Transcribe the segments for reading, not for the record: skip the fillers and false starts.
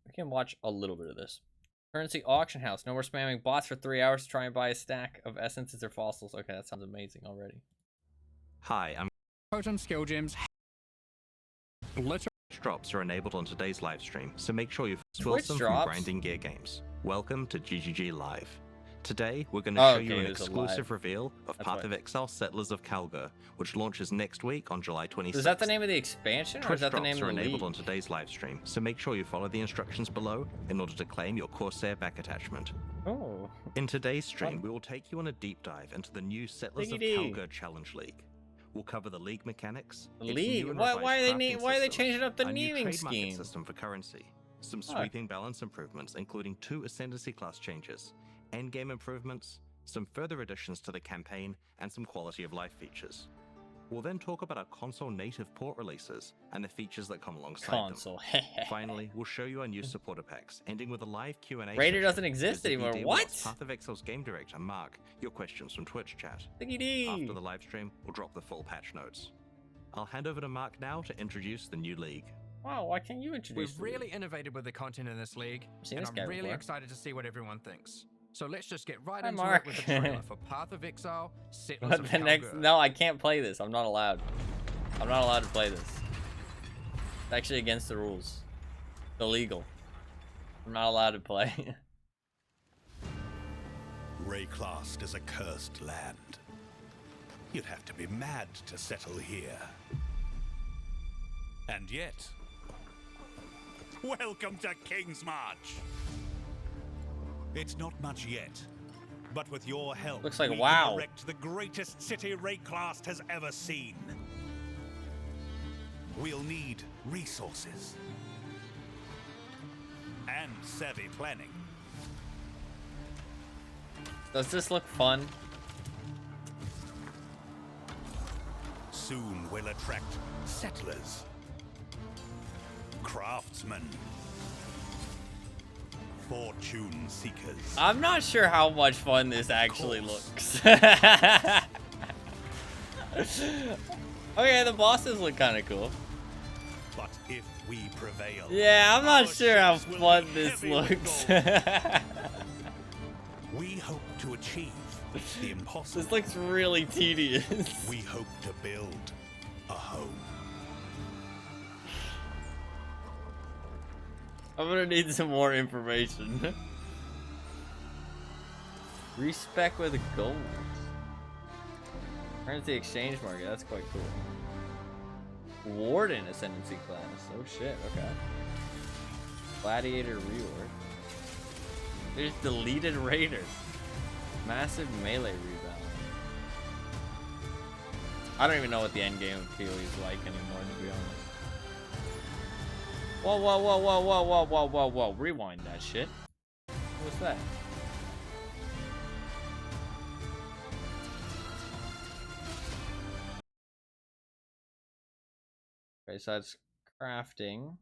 We can watch a little bit of this. Currency auction house. No more spamming bots for 3 hours to try and buy a stack of essences or fossils. Okay, that sounds amazing already. Hi, I'm Potent skill gems. Literally. drops are enabled on today's live stream, so make sure you've Twitch Wilson from drops? Grinding Gear Games. Welcome to GGG Live. Today, we're going to Oh, show you okay, an it's a exclusive live. reveal of That's Path right. of Exile Settlers of Kalguur, which launches next week on July 26th. Is that the name of the expansion, or Twitch is that the drops name are of the enabled league? on today's live stream, so make sure you follow the instructions below in order to claim your Corsair back attachment. Oh. In today's stream, What? we will take you on a deep dive into the new Settlers of Diggity. Kalguur Challenge League. We'll cover the league mechanics. The its league? new and Why revised are they crafting why are they systems, changing up the a new naming trade market scheme? system for currency, some Fuck. sweeping balance improvements, including 2 Ascendancy class changes, endgame improvements, some further additions to the campaign, and some quality of life features. We'll then talk about our console native port releases and the features that come alongside Console. them. Finally, we'll show you our new supporter packs, ending with a live Q&A Raider session doesn't exist with anymore. ZBD What? Watts, Path of Exile's game director, Mark, your questions from Twitch chat. Diggity. After the live stream, we'll drop the full patch notes. I'll hand over to Mark now to introduce the new league. Wow, why can't you introduce We've the really league? innovated with the content in this league, Seen and this I'm guy really before. excited to see what everyone thinks. So let's just get right Hi, into Mark. it with the trailer for Path of Exile, Settlers What of the next? Kalguur. No, I can't play this. I'm not allowed. I'm not allowed to play this. It's actually against the rules. It's illegal. I'm not allowed to play. Rayclast is a cursed land. You'd have to be mad to settle here. And yet, welcome to King's March. It's not much yet, but with your help, Looks like we WoW. can erect the greatest city Rayclast has ever seen. We'll need resources and savvy planning. Does this look fun? Soon we'll attract settlers, craftsmen, fortune seekers. I'm not sure how much fun this actually course. looks. Okay, the bosses look kind of cool. But if we prevail, Yeah, I'm not our sure how ships will fun be this heavy with looks. gold. We hope to achieve the impossible. This looks really tedious. We hope to build a home. I'm gonna need some more information. Respec with gold. Currency exchange market, that's quite cool. Warden ascendancy class. Oh shit, okay. Gladiator rework. There's deleted raider. Massive melee rebound. I don't even know what the end game of PoE is like anymore, to be honest. Whoa, whoa, whoa, whoa, whoa, whoa, whoa, whoa, whoa. Rewind that shit. What's that? Okay, so that's crafting.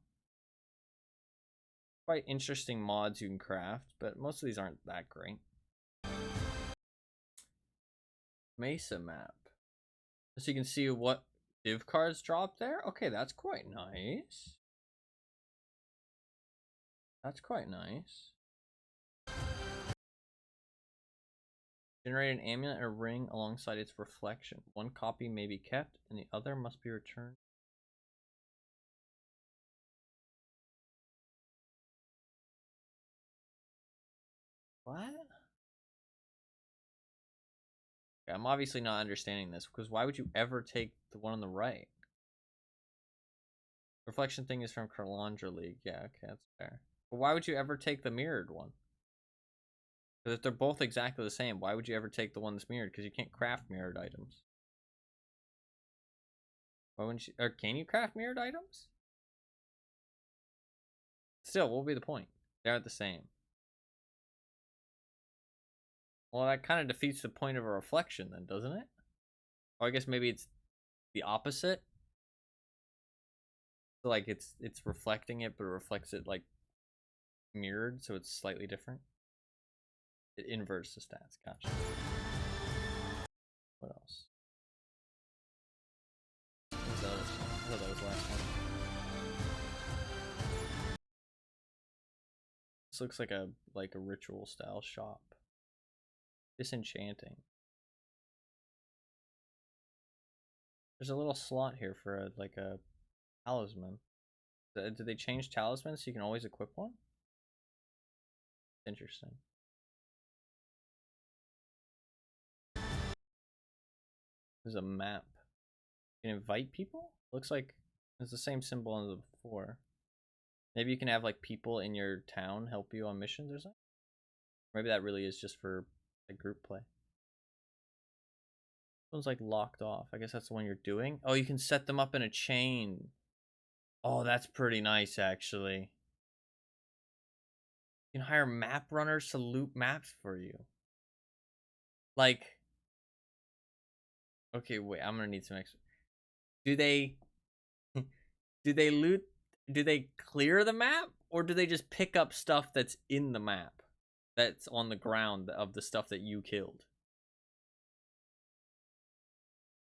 Quite interesting mods you can craft, but most of these aren't that great. Mesa map. So you can see what div cards drop there. Okay, that's quite nice. That's quite nice. Generate an amulet or ring alongside its reflection. One copy may be kept, and the other must be returned. What? Okay, I'm obviously not understanding this, because why would you ever take the one on the right? Reflection thing is from Kalandra League. Yeah, okay, that's fair. But why would you ever take the mirrored one? Because if they're both exactly the same, why would you ever take the one that's mirrored? Because you can't craft mirrored items. Why wouldn't you? Or can you craft mirrored items? Still, what would be the point? They aren't the same. Well, that kind of defeats the point of a reflection then, doesn't it? Or I guess maybe it's the opposite. So like it's reflecting it, but it reflects it like mirrored, so it's slightly different. It inverts the stats. Gotcha. What else? What was the other one? I thought that was the last one. This looks like a ritual style shop. Disenchanting. There's a little slot here for a talisman. Did they change talismans so you can always equip one? Interesting. There's a map. You can invite people? Looks like it's the same symbol as before. Maybe you can have like people in your town help you on missions or something? Maybe that really is just for a group play. This one's like locked off. I guess that's the one you're doing. Oh, you can set them up in a chain. Oh, that's pretty nice actually. You can hire map runners to loot maps for you. Like, okay, wait, I'm gonna need some extra. Do they loot, do they clear the map, or do they just pick up stuff that's in the map, that's on the ground of the stuff that you killed?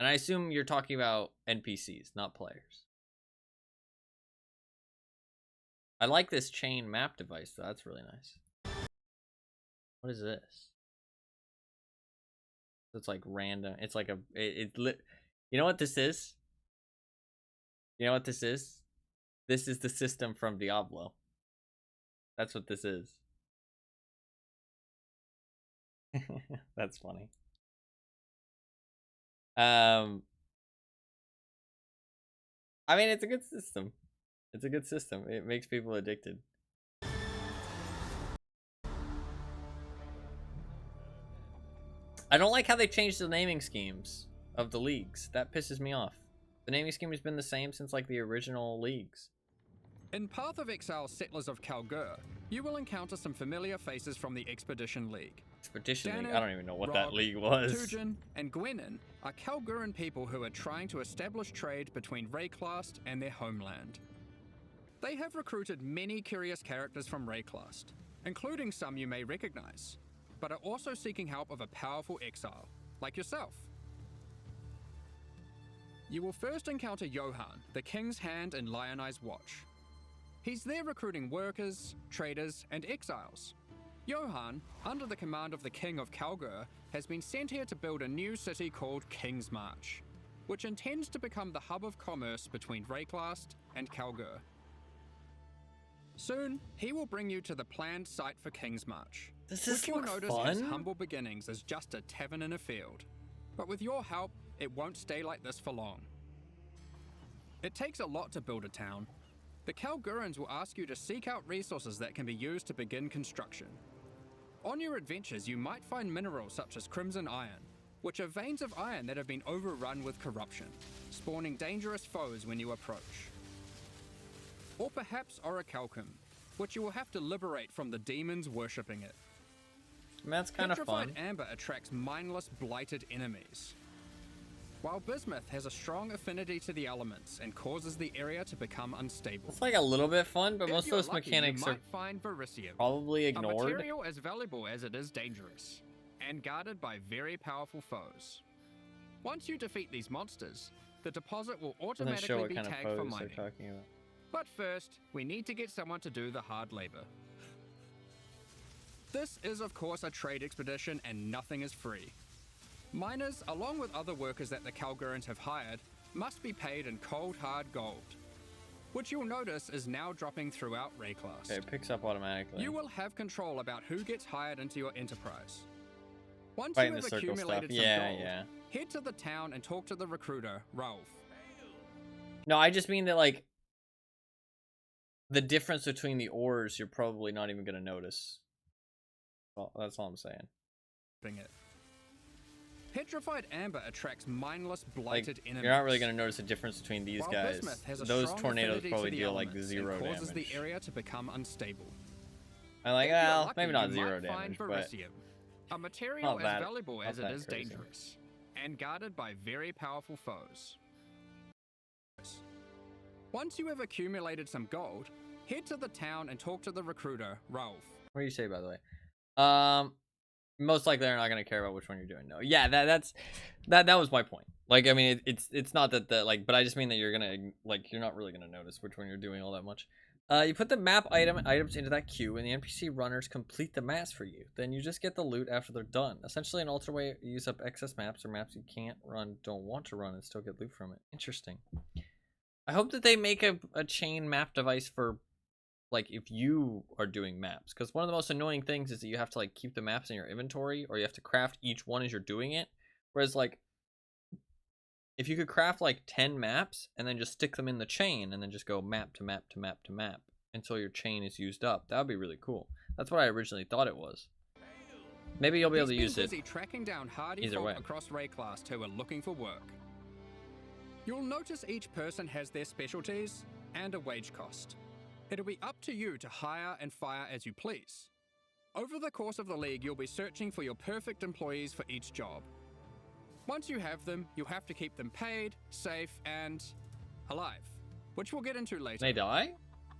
And I assume you're talking about NPCs, not players. I like this chain map device though, that's really nice. What is this? It's like random. It's like you know what this is? You know what this is? This is the system from Diablo. That's what this is. That's funny. I mean, it's a good system. It's a good system. It makes people addicted. I don't like how they changed the naming schemes of the leagues. That pisses me off. The naming scheme has been the same since like the original leagues. In Path of Exile Settlers of Kalguur, you will encounter some familiar faces from the Expedition League. Expedition League? Danid, I don't even know what that Rog, league was. Tujin, and Gwenin are Kalguuran people who are trying to establish trade between Rayclast and their homeland. They have recruited many curious characters from Rayclast, including some you may recognize, but are also seeking help of a powerful exile, like yourself. You will first encounter Johan, the King's Hand in Lionized Watch. He's there recruiting workers, traders, and exiles. Johan, under the command of the King of Kalguur, has been sent here to build a new city called King's March, which intends to become the hub of commerce between Rayclast and Kalguur. Soon, he will bring you to the planned site for King's March, Does which this you'll look notice has fun? humble beginnings as just a tavern in a field. But with your help, it won't stay like this for long. It takes a lot to build a town. The Kalguurans will ask you to seek out resources that can be used to begin construction. On your adventures, you might find minerals such as crimson iron, which are veins of iron that have been overrun with corruption, spawning dangerous foes when you approach. Or perhaps orichalcum, which you will have to liberate from the demons worshipping it. I mean, that's kind of fun. Petrified amber attracts mindless, blighted enemies, while bismuth has a strong affinity to the elements and causes the area to become unstable. It's like a little bit fun, but If most of you're those lucky, mechanics you are might find Verisium, probably a ignored. material as valuable as it is dangerous, and guarded by very powerful foes. Once you defeat these monsters, the deposit will Doesn't show automatically what be kind of tagged for pose they're mining. talking about. But first, we need to get someone to do the hard labor. This is of course a trade expedition and nothing is free. Miners, along with other workers that the Kalguurans have hired, must be paid in cold hard gold, which you'll notice is now dropping throughout Rayclast. Okay, it picks up automatically. You will have control about who gets hired into your enterprise. Once Fighting you the have circle stuff. accumulated some Yeah, gold, yeah. head to the town and talk to the recruiter, Rolf. No, I just mean that, like, the difference between the ores, you're probably not even going to notice. Well, that's all I'm saying. It. Petrified amber attracts mindless, blighted enemies. You're not really going to notice a difference between these While guys. bismuth has a Those strong tornadoes affinity to probably the deal, like, elements 0 and causes damage. the area to become unstable. I'm like, If you're well, lucky, maybe not you 0 might find damage, but... Verisium, a material Not that- as valuable not as it that is crazy. dangerous, and guarded by very powerful foes. Once you have accumulated some gold, head to the town and talk to the recruiter, Rolf. What do you say, by the way? Most likely they're not going to care about which one you're doing. No, yeah, that was my point. Like, I mean, it's not that like, but I just mean that you're gonna, like, you're not really gonna notice which one you're doing all that much. You put the map items into that queue, and the NPC runners complete the maps for you. Then you just get the loot after they're done. Essentially, an alternate way to use up excess maps or maps you can't run, don't want to run, and still get loot from it. Interesting. I hope that they make a chain map device for, like, if you are doing maps. Because one of the most annoying things is that you have to, like, keep the maps in your inventory, or you have to craft each one as you're doing it. Whereas, like, if you could craft like 10 maps and then just stick them in the chain and then just go map to map to map to map until your chain is used up, that would be really cool. That's what I originally thought it was. Maybe you'll be able to use it tracking down hardy either folk way. Across Rayclast who are looking for work. You'll notice each person has their specialties and a wage cost. It'll be up to you to hire and fire as you please. Over the course of the league, you'll be searching for your perfect employees for each job. Once you have them, you'll have to keep them paid, safe, and alive, which we'll get into later. They die?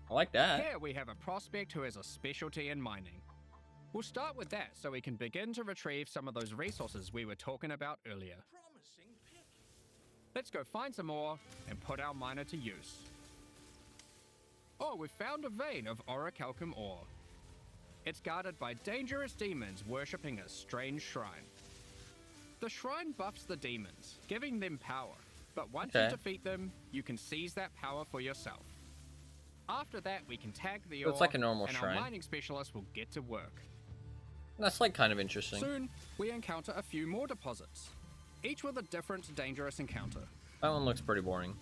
I like that. Here we have a prospect who has a specialty in mining. We'll start with that so we can begin to retrieve some of those resources we were talking about earlier. Let's go find some ore and put our miner to use. Oh, we've found a vein of orichalcum ore. It's guarded by dangerous demons worshipping a strange shrine. The shrine buffs the demons, giving them power, but once you defeat them, you can seize that power for yourself. After that, we can tag the ore, it's like a normal and shrine. Our mining specialist will get to work. That's like kind of interesting. Soon, we encounter a few more deposits, each with a different dangerous encounter. That one looks pretty boring.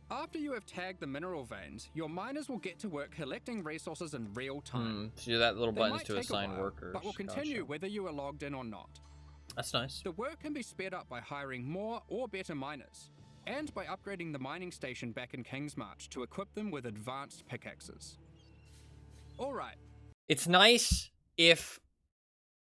After you have tagged the mineral veins, your miners will get to work collecting resources in real time. So you do that little They buttons might to take a assign while, workers. but will continue Gotcha. whether you are logged in or not. That's nice. The work can be sped up by hiring more or better miners, and by upgrading the mining station back in Kingsmarch to equip them with advanced pickaxes. Alright. It's nice if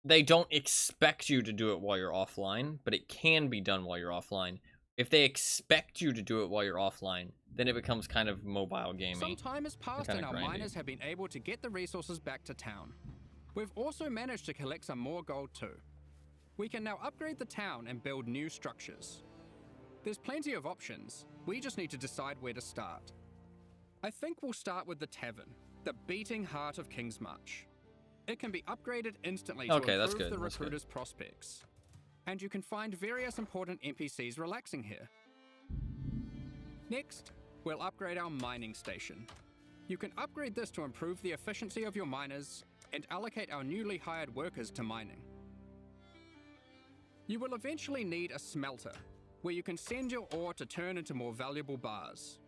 they don't expect you to do it while you're offline, but it can be done while you're offline. If they expect you to do it while you're offline, then it becomes kind of mobile gaming. Some time has passed and our miners have been able to get the resources back to town. We've also managed to collect some more gold too. We can now upgrade the town and build new structures. There's plenty of options, we just need to decide where to start. I think we'll start with the tavern, the beating heart of Kingsmarch. It can be upgraded instantly to improve the recruiter's prospects. And you can find various important NPCs relaxing here. Next, we'll upgrade our mining station. You can upgrade this to improve the efficiency of your miners and allocate our newly hired workers to mining. You will eventually need a smelter, where you can send your ore to turn into more valuable bars.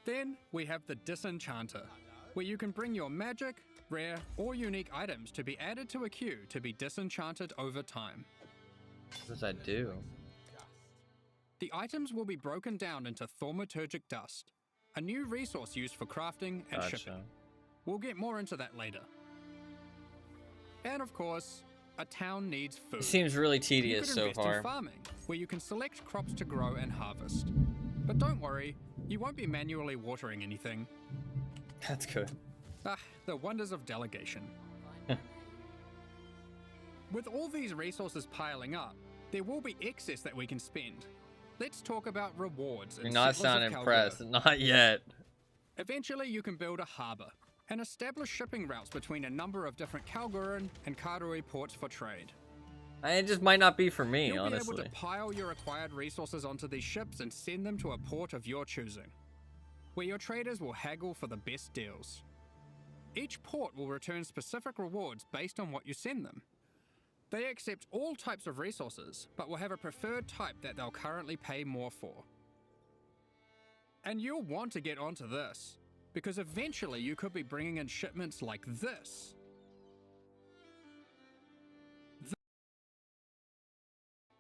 Then we have the disenchanter, where you can bring your magic, rare, or unique items to be added to a queue to be disenchanted over time. What does that do? The items will be broken down into thaumaturgic dust, a new resource used for crafting and shipping. We'll get more into that later. And of course, a town needs food. It seems really tedious so far. In farming, where you can select crops to grow and harvest. But don't worry, you won't be manually watering anything. That's good. Ah, the wonders of delegation. With all these resources piling up, there will be excess that we can spend. Let's talk about rewards. You're not sounding impressed. Not yet. Eventually, you can build a harbour and establish shipping routes between a number of different Kalguuran and Karui ports for trade. It just might not be for me, You'll honestly. be able to pile your acquired resources onto these ships and send them to a port of your choosing, where your traders will haggle for the best deals. Each port will return specific rewards based on what you send them. They accept all types of resources, but will have a preferred type that they'll currently pay more for. And you'll want to get onto this, because eventually you could be bringing in shipments like this.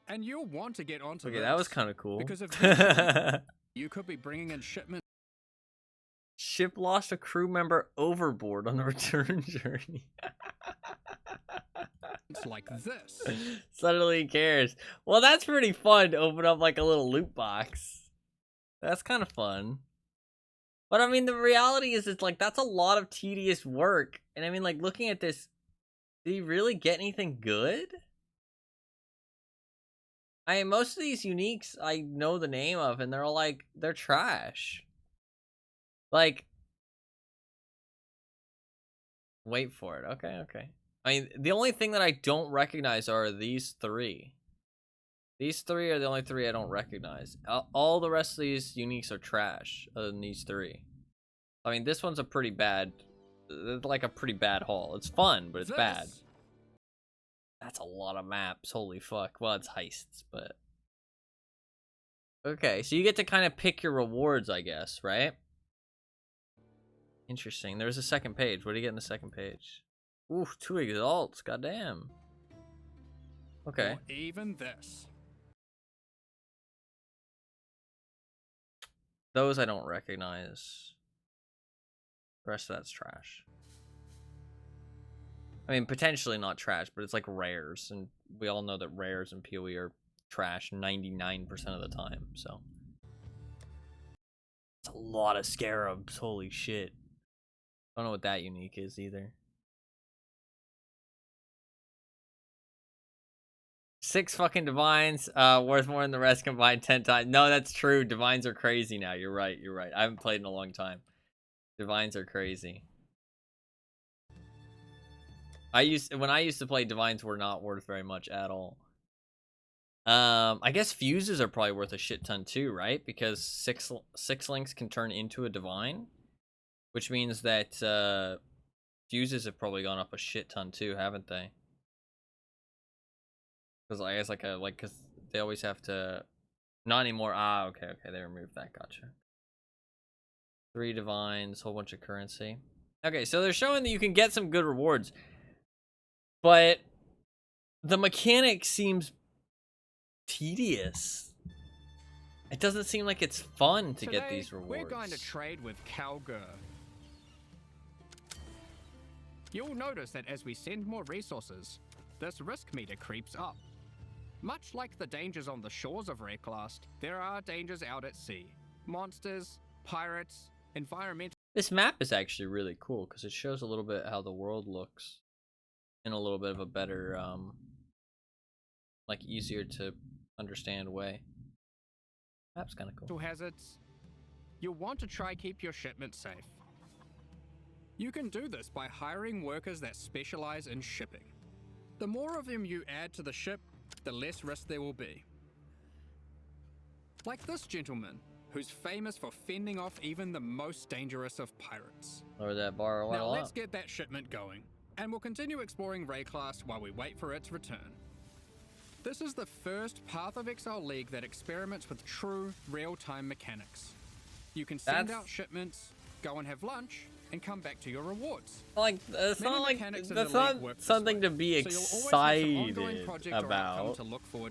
And you'll want to get onto this. Okay, that was kind of cool. Because eventually you could be bringing in shipments. Ship lost a crew member overboard on the return journey. Like this. Suddenly cares. Well, that's pretty fun to open up like a little loot box. That's kind of fun. But I mean, the reality is, it's like, that's a lot of tedious work. And I mean, like, looking at this, do you really get anything good? I mean, most of these uniques I know the name of, and they're all like, they're trash. Like, Wait for it. Okay, okay. I mean, the only thing that I don't recognize are these three. These three are the only three I don't recognize. All the rest of these uniques are trash, other than these three. I mean, this one's a pretty bad, like a pretty bad haul. It's fun, but it's bad. That's a lot of maps. Holy fuck. Well, it's heists, but... Okay, so you get to kind of pick your rewards, I guess, right? Interesting. There's a second page. What do you get in the second page? Ooh, 2 exalts. Goddamn. Okay. Or even this. Those I don't recognize. The rest of that's trash. I mean, potentially not trash, but it's like rares, and we all know that rares and PoE are trash 99% of the time, so. It's a lot of scarabs, holy shit. I don't know what that unique is either. 6 fucking divines, worth more than the rest combined 10 times. No, that's true. Divines are crazy now. You're right. You're right. I haven't played in a long time. Divines are crazy. When I used to play, divines were not worth very much at all. I guess fuses are probably worth a shit ton too, right? Because six links can turn into a divine, which means that fuses have probably gone up a shit ton too, haven't they? Because I guess because they always have to. Not anymore. Ah, okay, they removed that. Gotcha. 3 divines, whole bunch of currency. Okay, so they're showing that you can get some good rewards, but the mechanic seems tedious. It doesn't seem like it's fun to get these rewards. We're going to trade with Kalguur. You'll notice that as we send more resources, this risk meter creeps up. Much like the dangers on the shores of Wrecklast, there are dangers out at sea. Monsters, pirates, environmental... This map is actually really cool because it shows a little bit how the world looks in a little bit of a better, like easier to understand way. Map's kind of cool. Hazards. You'll want to try keep your shipment safe. You can do this by hiring workers that specialize in shipping. The more of them you add to the ship, the less risk there will be. Like this gentleman, who's famous for fending off even the most dangerous of pirates. Lower that bar a Now while let's up. get that shipment going, and we'll continue exploring Wrecklast while we wait for its return. This is the first Path of Exile League that experiments with true, real-time mechanics. You can send out shipments, go and have lunch, and come back to your rewards. Like that's not something to be excited about.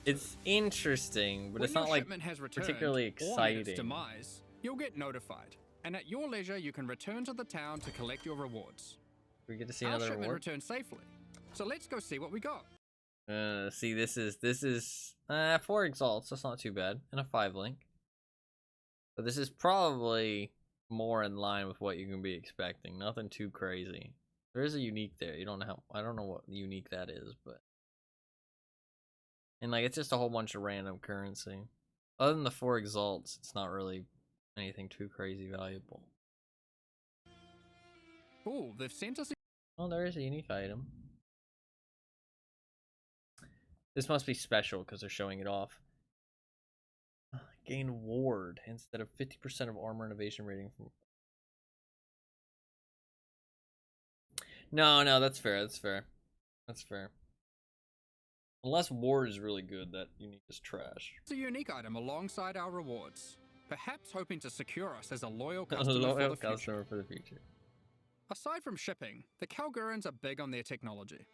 It's interesting, but it's not like particularly exciting. Demise, you'll get notified, and at your leisure, you can return to the town to collect your rewards. We get to see another reward. Returned safely, so let's go see what we got. See, this is 4 exalts. That's not too bad, and a 5 link. But this is probably more in line with what you can be expecting. Nothing too crazy. There is a unique there. You don't know how. I don't know what unique that is, but and like it's just a whole bunch of random currency. Other than the 4 exalts, it's not really anything too crazy valuable. Oh, they've sent us. Oh, there is a unique item. This must be special because they're showing it off. Gain ward instead of 50% of armor and evasion rating from. No, that's fair. That's fair. Unless ward is really good, that unique is trash. It's a unique item alongside our rewards, perhaps hoping to secure us as a loyal customer for the future. Aside from shipping, the Kalguurans are big on their technology.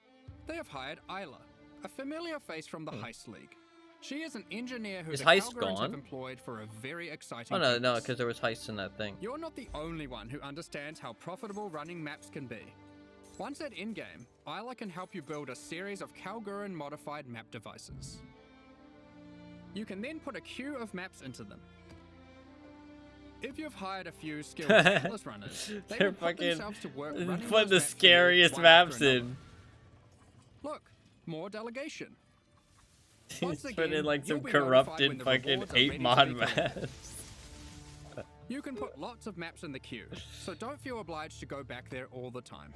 They have hired Isla, a familiar face from the Heist League. She is an engineer who the Kalguurans have employed for a very exciting purpose. No, because there was heists in that thing. You're not the only one who understands how profitable running maps can be. Once at in-game, Isla can help you build a series of Kalguuran modified map devices. You can then put a queue of maps into them. If you've hired a few skilled Atlas runners, they will put themselves to work running put the scariest maps in. Look, more delegation. He's put in like some corrupted fucking 8 mod maps. You can put lots of maps in the queue, so don't feel obliged to go back there all the time.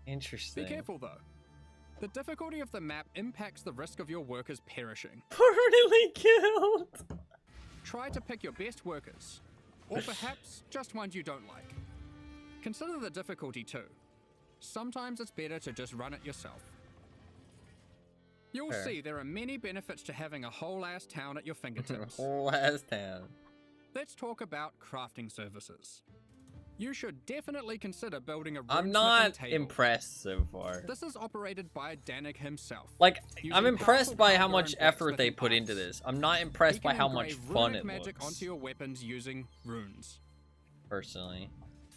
Interesting. Be careful though. The difficulty of the map impacts the risk of your workers perishing. Permanently killed. Try to pick your best workers, or perhaps just ones you don't like. Consider the difficulty too. Sometimes it's better to just run it yourself. You'll see there are many benefits to having a whole-ass town at your fingertips. Whole-ass town. Let's talk about crafting services. You should definitely consider building a I'm rune-smithing not table. impressed so far. This is operated by Danik himself. Like, Using I'm impressed by how powerful much Kalguur effort they blacksmithing put into arts. this. I'm not He impressed by can how much engrave fun runic it magic looks. onto your weapons using runes. Personally.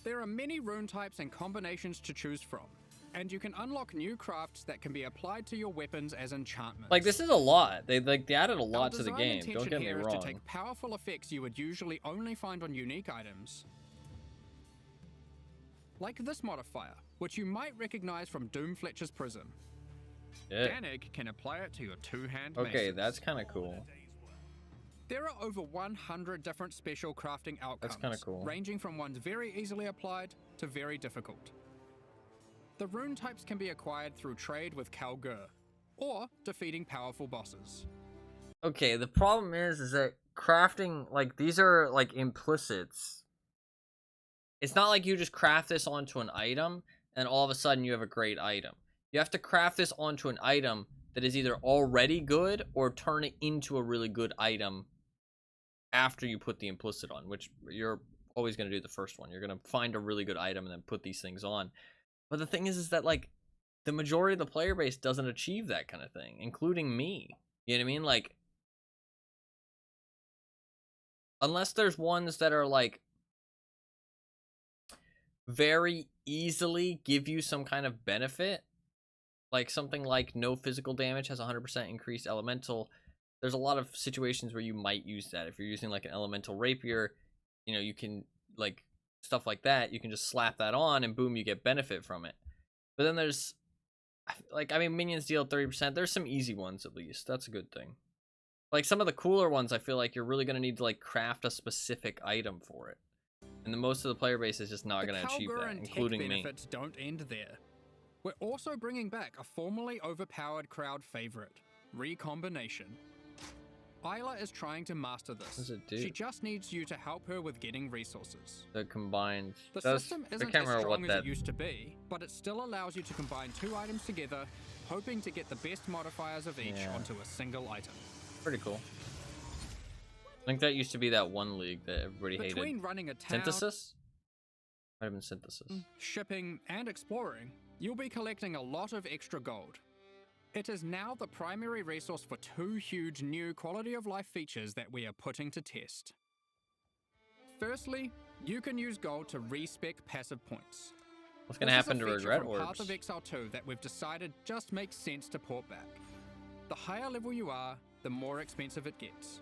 There are many rune types and combinations to choose from, and you can unlock new crafts that can be applied to your weapons as enchantments. Like, this is a lot. They added a Our lot to the design game. intention Don't get me here is wrong. to take powerful effects you would usually only find on unique items, like this modifier, which you might recognize from Doom Fletcher's Prism. Yeah. Danik can apply it to your two-hand Okay, maces. that's kind of cool. There are over 100 different special crafting outcomes, kinda cool. ranging from ones very easily applied to very difficult. The rune types can be acquired through trade with Kalguur, or defeating powerful bosses. Okay, the problem is that crafting, like, these are like implicits. It's not like you just craft this onto an item and all of a sudden you have a great item. You have to craft this onto an item that is either already good or turn it into a really good item after you put the implicit on, which you're always going to do the first one. You're going to find a really good item and then put these things on. But the thing is that, like, the majority of the player base doesn't achieve that kind of thing, including me. You know what I mean? Like, unless there's ones that are, like, very easily give you some kind of benefit, like something like no physical damage has 100% increased elemental. There's a lot of situations where you might use that. If you're using like an elemental rapier, you know, you can, like, stuff like that, you can just slap that on and boom, you get benefit from it. But then there's, like, I mean, minions deal 30%. There's some easy ones at least. That's a good thing. Like, some of the cooler ones, I feel like you're really going to need to, like, craft a specific item for it. And the most of the player base is just not going to achieve that, including me. Benefits don't end there. We're also bringing back a formerly overpowered crowd favorite, Recombination. Isla is trying to master this. What does it do? She just needs you to help her with getting resources. The combined. The That's, system I isn't can't as remember strong what as that. it used to be, but it still allows you to combine two items together, hoping to get the best modifiers of each onto a single item. Pretty cool. I think that used to be that one league that everybody Between hated. running a town, Synthesis? Might have been Synthesis. shipping, and exploring, you'll be collecting a lot of extra gold. It is now the primary resource for two huge new quality of life features that we are putting to test. Firstly, you can use gold to respec passive points. What's going to happen to This is a Regret feature from Orbs? Path of Exile 2 that we've decided just makes sense to port back. The higher level you are, the more expensive it gets.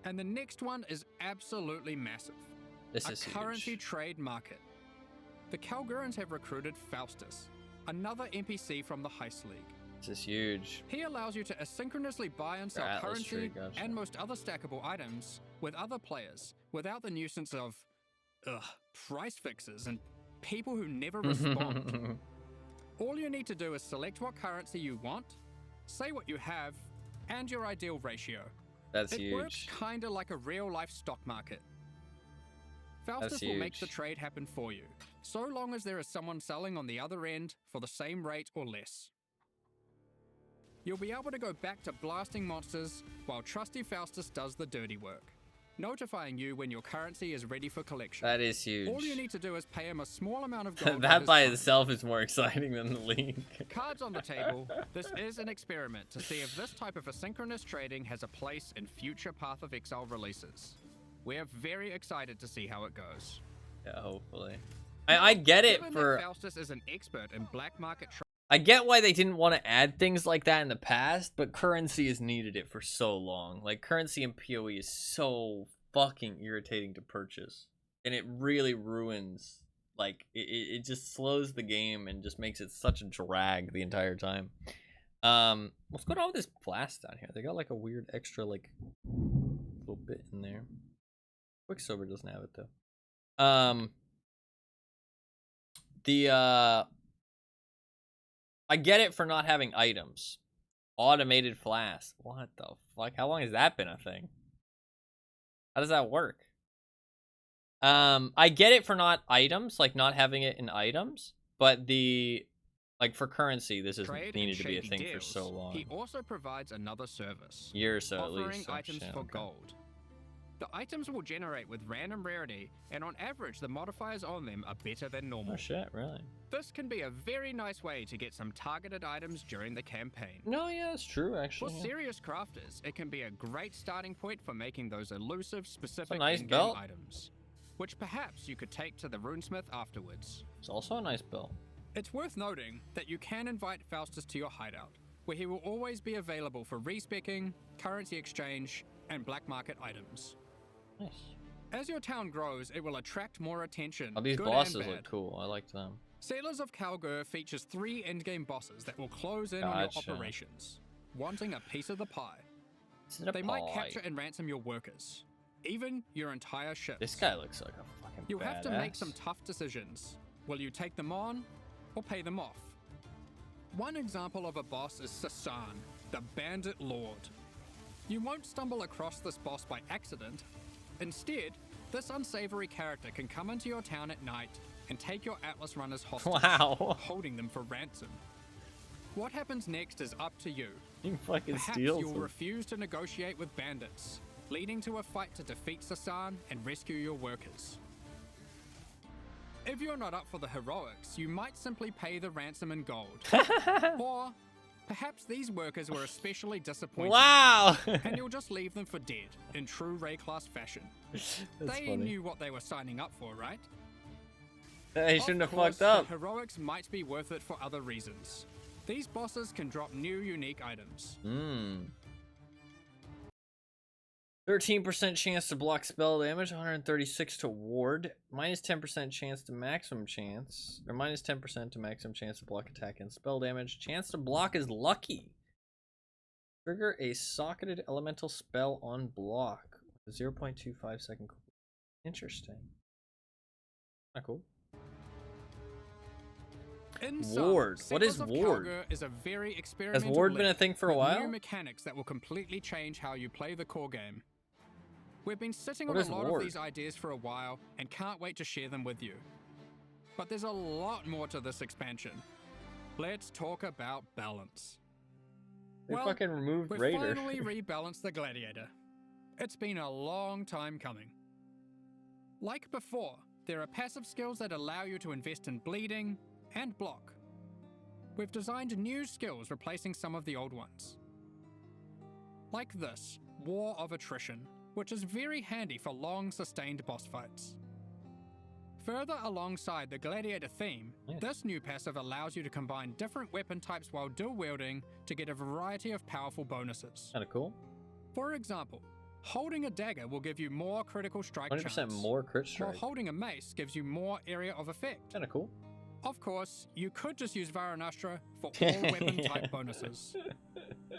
And the next one is absolutely massive. This A is currency huge. trade market. The Kalgurans have recruited Faustus, another NPC from the Heist League. This is huge. He allows you to asynchronously buy and sell Atlas currency tree, gotcha. and most other stackable items with other players without the nuisance of price fixes and people who never respond. All you need to do is select what currency you want, say what you have, and your ideal ratio. That's It works huge. kinda like a real-life stock market. Faustus will make the huge. trade happen for you, so long as there is someone selling on the other end for the same rate or less. You'll be able to go back to blasting monsters while trusty Faustus does the dirty work, notifying you when your currency is ready for collection. That is huge. All you need to do is pay him a small amount of gold. That at by his time. itself is more exciting than the league. Cards on the table, this is an experiment to see if this type of asynchronous trading has a place in future Path of Exile releases. We're very excited to see how it goes. Yeah, hopefully. I get it Given for. that Faustus is an expert in black market I get why they didn't want to add things like that in the past, but currency has needed it for so long. Like, currency in PoE is so fucking irritating to purchase. And it really ruins, like, it just slows the game and just makes it such a drag the entire time. What's going on with this blast down here? They got, like, a weird extra, like, little bit in there. Quicksilver doesn't have it, though. I get it for not having items. Automated flask. What the fuck? How long has that been a thing? How does that work? I get it for not items, like not having it in items, but like for currency, this has needed to be a thing for so long. He also provides another service. Year or so at offering least. items for gold. The items will generate with random rarity, and on average, the modifiers on them are better than normal. Oh shit, really? This can be a very nice way to get some targeted items during the campaign. No, yeah, that's true, actually. For serious crafters, it can be a great starting point for making those elusive, specific nice in-game belt. items, which perhaps you could take to the runesmith afterwards. It's also a nice belt. It's worth noting that you can invite Faustus to your hideout, where he will always be available for respecking, currency exchange, and black market items. Nice. As your town grows, it will attract more attention. Oh, these good bosses and bad. look cool. I like them. Settlers of Kalguur features 3 endgame bosses that will close in on your operations, wanting a piece of the pie. They might capture and ransom your workers, even your entire ship. This guy looks like a fucking You'll have to make badass. some tough decisions. Will you take them on, or pay them off? One example of a boss is Sasan, the Bandit Lord. You won't stumble across this boss by accident. Instead, this unsavory character can come into your town at night and take your Atlas runners hostage, Wow. holding them for ransom. What happens next is up to you. You fucking Perhaps steals you'll them. refuse to negotiate with bandits, leading to a fight to defeat Sasan and rescue your workers. If you're not up for the heroics, you might simply pay the ransom in gold. Or perhaps these workers were especially disappointed. Wow! And you'll just leave them for dead, in true Ray class fashion. They funny. knew what they were signing up for, right? He shouldn't have Of course, fucked up. The heroics might be worth it for other reasons. These bosses can drop new unique items. 13% chance to block spell damage, 136 to ward, minus 10% chance to maximum chance, or minus 10% to maximum chance to block attack and spell damage. Chance to block is lucky. Trigger a socketed elemental spell on block. 0.25 second. Interesting. Not cool. In Ward. sum, What is Settlers of Ward? Kalguur is a very experimental Has Ward been a league thing for a with while? New mechanics that will completely change how you play the core game. We've been sitting What on is a lot Ward? of these ideas for a while and can't wait to share them with you. But there's a lot more to this expansion. Let's talk about balance. They fucking removed we've Raider. finally rebalanced the Gladiator. It's been a long time coming. Like before, there are passive skills that allow you to invest in bleeding and block. We've designed new skills replacing some of the old ones. Like this, War of Attrition, which is very handy for long sustained boss fights. Further alongside the Gladiator theme, this new passive allows you to combine different weapon types while dual wielding to get a variety of powerful bonuses. Kinda cool. For example, holding a dagger will give you more critical strike 20% chance, more crit while strike. holding a mace gives you more area of effect. Kinda cool. Of course, you could just use Varanastra for all weapon type bonuses.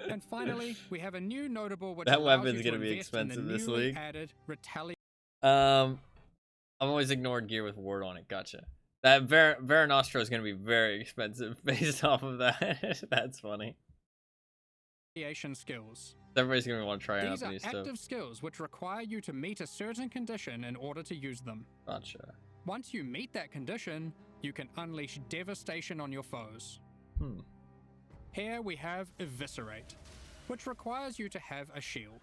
And finally, we have a new notable which That allows weapon's you to gonna be invest in the expensive this newly league. added retaliation. I've always ignored gear with Ward on it. Gotcha. That Varanastra is gonna be very expensive based off of that. That's funny. Skills. Everybody's gonna want to try out These are these active stuff. skills which require you to meet a certain condition in order to use them. Gotcha. Once you meet that condition, you can unleash devastation on your foes. Here we have Eviscerate, which requires you to have a shield.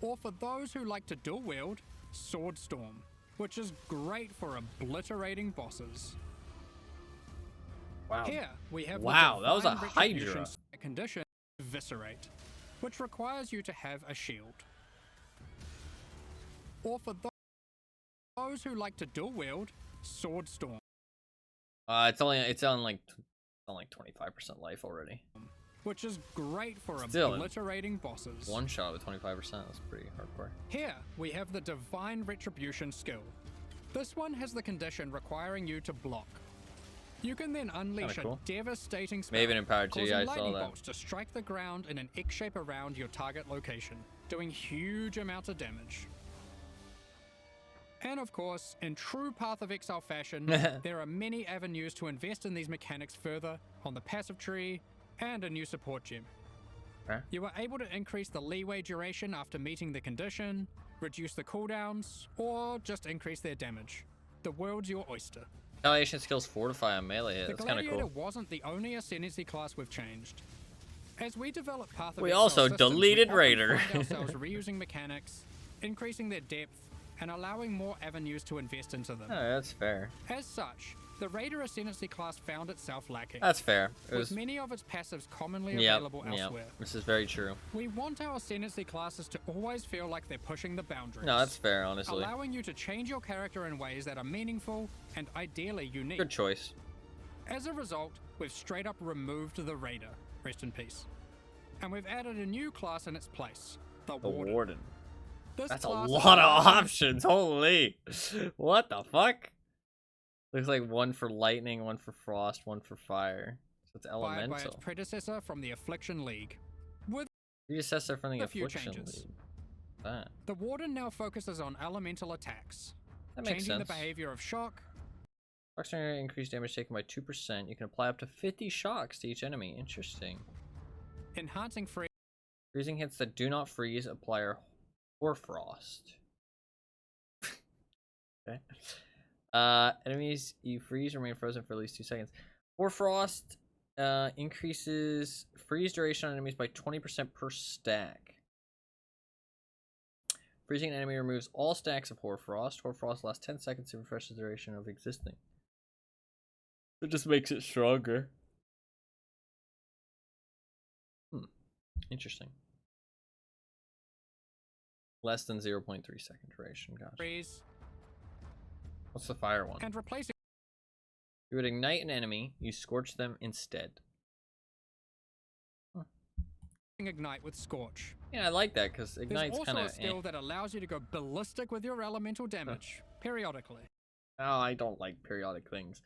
Or for those who like to dual wield, Sword Storm, which is great for obliterating bosses. Wow. Here we have Wow, the that was a Divine Hydra. Retribution condition, Eviscerate, which requires you to have a shield. Or for those who like to dual wield, Sword Storm. It's on like 25% life already. Which is great for Still, obliterating bosses. One shot with 25%. That's pretty hardcore. Here, we have the Divine Retribution skill. This one has the condition requiring you to block. You can then unleash cool. a devastating spell, Maybe in Power 2, causing yeah, I saw lightning that. bolts to strike the ground in an X shape around your target location, doing huge amounts of damage. And of course, in true Path of Exile fashion, there are many avenues to invest in these mechanics further on the passive tree and a new support gem. Okay. You are able to increase the leeway duration after meeting the condition, reduce the cooldowns, or just increase their damage. The world's your oyster. Retaliation skills fortify on melee hit. The That's kind of Gladiator cool. wasn't the only ascendancy class we've changed. As we develop Path of We Exile also systems, deleted we often Raider. find ourselves reusing mechanics, increasing their depth, and allowing more avenues to invest into them. Oh, that's fair. As such, the Raider Ascendancy class found itself lacking, That's fair. It was. with many of its passives commonly Yep, available yep. elsewhere. This is very true. We want our Ascendancy classes to always feel like they're pushing the boundaries. No, that's fair, honestly. allowing you to change your character in ways that are meaningful and ideally unique. Good choice. As a result, we've straight up removed the Raider, rest in peace. And we've added a new class in its place, the The Warden. Warden. This That's a class lot of allows- options. Holy. What the fuck? Looks like one for lightning, one for frost, one for fire. So it's Inspired by its elemental. predecessor from the Affliction League. With Predecessor from the a few Affliction changes. League. That. the Warden now focuses on elemental attacks, That makes changing sense. the behavior of shock, Proximity increased damage taken by 2%. You can apply up to 50 shocks to each enemy. Interesting. enhancing free Freezing hits that do not freeze apply Hoarfrost. Okay. Enemies you freeze remain frozen for at least 2 seconds. Hoarfrost increases freeze duration on enemies by 20% per stack. Freezing an enemy removes all stacks of Hoarfrost. Hoarfrost lasts 10 seconds to refresh the duration of existing. It just makes it stronger. Interesting. Less than 0.3 second duration. Gotcha. freeze What's the fire one? and replacing You would ignite an enemy, you scorch them instead. ignite with Scorch. Yeah, I like that because There's ignite's also kind a of. skill that allows you to go ballistic with your elemental damage, periodically. Oh, I don't like periodic things.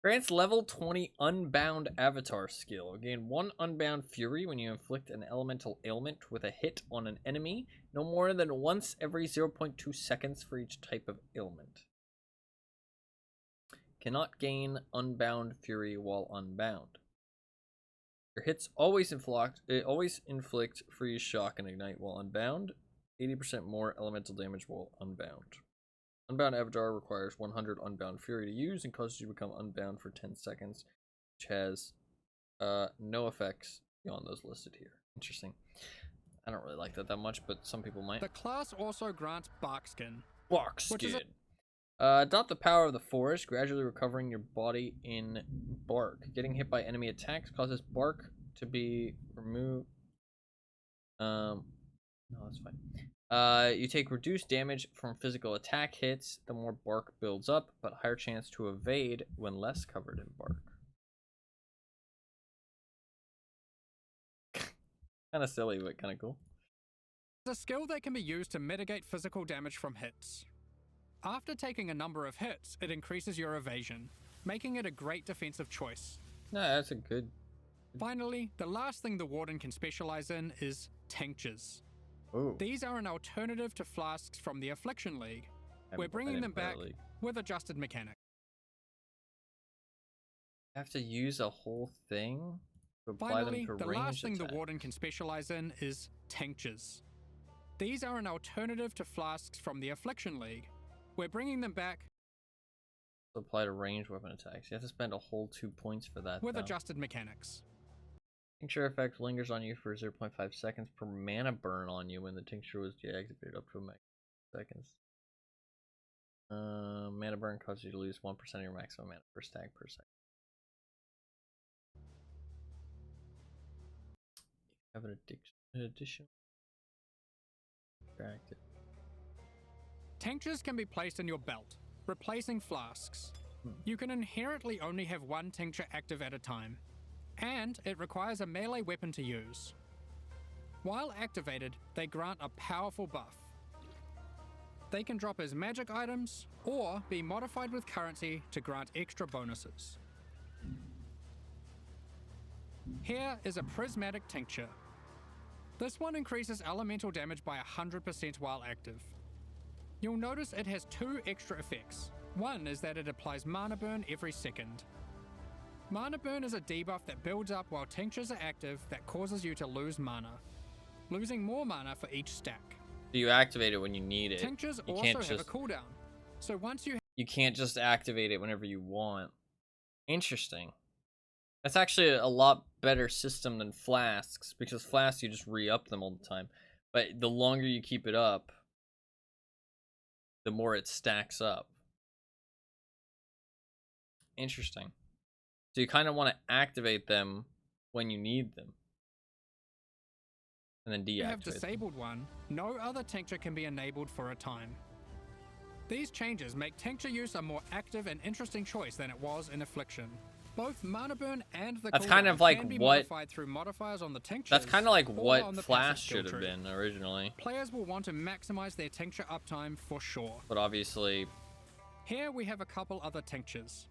Grants level 20 Unbound Avatar skill. Gain 1 Unbound Fury when you inflict an elemental ailment with a hit on an enemy, no more than once every 0.2 seconds for each type of ailment. Cannot gain Unbound Fury while unbound. Your hits always inflict freeze, shock, and ignite while unbound. 80% more elemental damage while unbound. Unbound Avatar requires 100 Unbound Fury to use and causes you to become unbound for 10 seconds, which has no effects beyond those listed here. Interesting. I don't really like that much, but some people might. The class also grants Barkskin. Bark Which is skin. Adopt the power of the forest, gradually recovering your body in bark. Getting hit by enemy attacks causes bark to be removed. No, that's fine. You take reduced damage from physical attack hits. The more bark builds up, but higher chance to evade when less covered in bark. Kind of silly, but kind of cool. It's a skill that can be used to mitigate physical damage from hits. After taking a number of hits, it increases your evasion, making it a great defensive choice. No, that's a good. Finally, the last thing the Warden can specialize in is tinctures. Ooh. These are an alternative to flasks from the Affliction League. I We're bringing them didn't play back the league. with adjusted mechanics. I have to use a whole thing to apply Finally, them to the range last thing attacks. the Warden can specialize in is tinctures. These are an alternative to flasks from the Affliction League. We're bringing them back To apply to range weapon attacks. You have to spend a whole 2 points for that. with though. adjusted mechanics. Tincture effect lingers on you for 0.5 seconds per mana burn on you when the tincture was deactivated up to a max seconds. Mana burn causes you to lose 1% of your maximum mana per stack per second. Have an addition. Subtract it. Tinctures can be placed in your belt, replacing flasks. You can inherently only have one tincture active at a time, and it requires a melee weapon to use. While activated, they grant a powerful buff. They can drop as magic items, or be modified with currency to grant extra bonuses. Here is a prismatic tincture. This one increases elemental damage by 100% while active. You'll notice it has 2 extra effects. One is that it applies mana burn every second. Mana burn is a debuff that builds up while tinctures are active that causes you to lose mana, losing more mana for each stack. So you activate it when you need it. Tinctures You also can't have a just cooldown, so once you can't just activate it whenever you want. Interesting. That's actually a lot better system than flasks, because flasks you just re-up them all the time. But the longer you keep it up, the more it stacks up. Interesting. So you kind of want to activate them when you need them, and then deactivate you have them. disabled one, no other tincture can be enabled for a time. These changes make tincture use a more active and interesting choice than it was in Affliction. Both mana burn and the That's cooldown kind of like can be what. modified through modifiers on the tinctures. That's kind of like or what on the Flash passive skill should have tree. been originally. Players will want to maximize their tincture uptime for sure. But obviously, Here we have a couple other tinctures.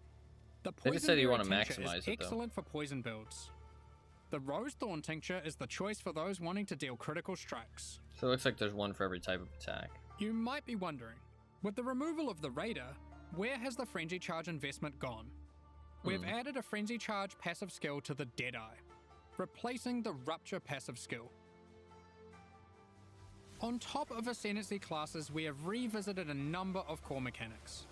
The They just said Poison you Berry wanna tincture maximize is it, though. excellent for poison builds. The Rose Thorn tincture is the choice for those wanting to deal critical strikes. so it looks like there's one for every type of attack. You might be wondering, with the removal of the Raider, where has the Frenzy Charge investment gone? We've added a Frenzy Charge passive skill to the Deadeye, replacing the Rupture passive skill. On top of Ascendancy classes, we have revisited a number of core mechanics.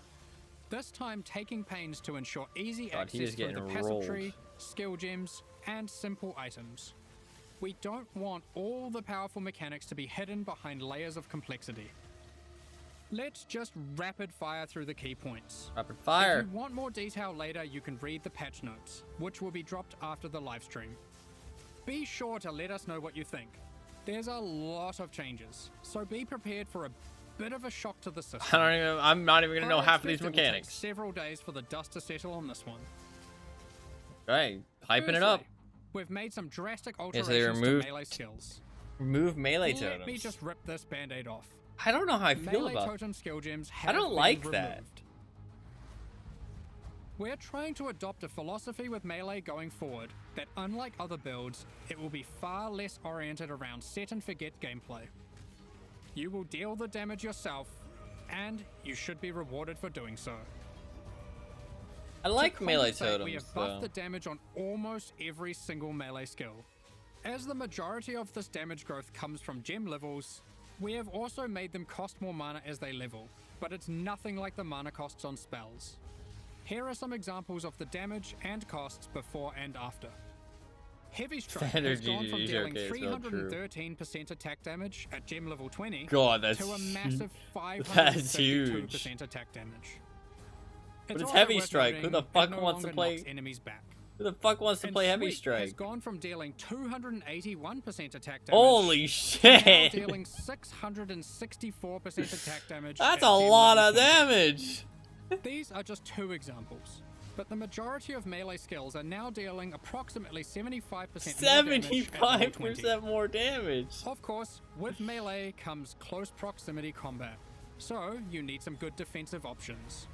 This time taking pains to ensure easy God, he is access through the getting passive rolled. tree, skill gems, and simple items. We don't want all the powerful mechanics to be hidden behind layers of complexity. Let's just rapid fire through the key points. Rapid fire. If you want more detail later, you can read the patch notes, which will be dropped after the live stream. Be sure to let us know what you think. There's a lot of changes, so be prepared for a bit of a shock to the system. I'm not even gonna know I half of these expect it will take mechanics. several days for the dust to settle on this one. Right, hyping it up. Firstly, we've made some drastic so alterations they removed to melee skills. Remove melee Let me totems. just rip this band-aid off. I don't know how I feel Melee about. totem skill gems have don't been like that. removed. We're trying to adopt a philosophy with melee going forward that, unlike other builds, it will be far less oriented around set and forget gameplay. You will deal the damage yourself, and you should be rewarded for doing so. I like To melee compensate, we totems have buffed though. the damage on almost every single melee skill. As the majority of this damage growth comes from gem levels, we have also made them cost more mana as they level, but it's nothing like the mana costs on spells. Here are some examples of the damage and costs before and after. Heavy Strike Standard has gone from GGs, dealing okay, it's not true. 313% attack damage at gem level 20 God, that's to a massive That's huge. 552% attack damage. But it's also Heavy worth Strike. Who noting the it fuck no wants to longer play? knocks enemies back. Who the fuck wants to And play Heavy Sweep has Strike? gone from dealing 281% attack damage Holy to now shit! dealing 664% attack damage. That's at a gem lot level of 20. damage. These are just 2 examples, but the majority of melee skills are now dealing approximately 75% more damage at level 20. 75% more damage. Of course, with melee comes close proximity combat, so you need some good defensive options.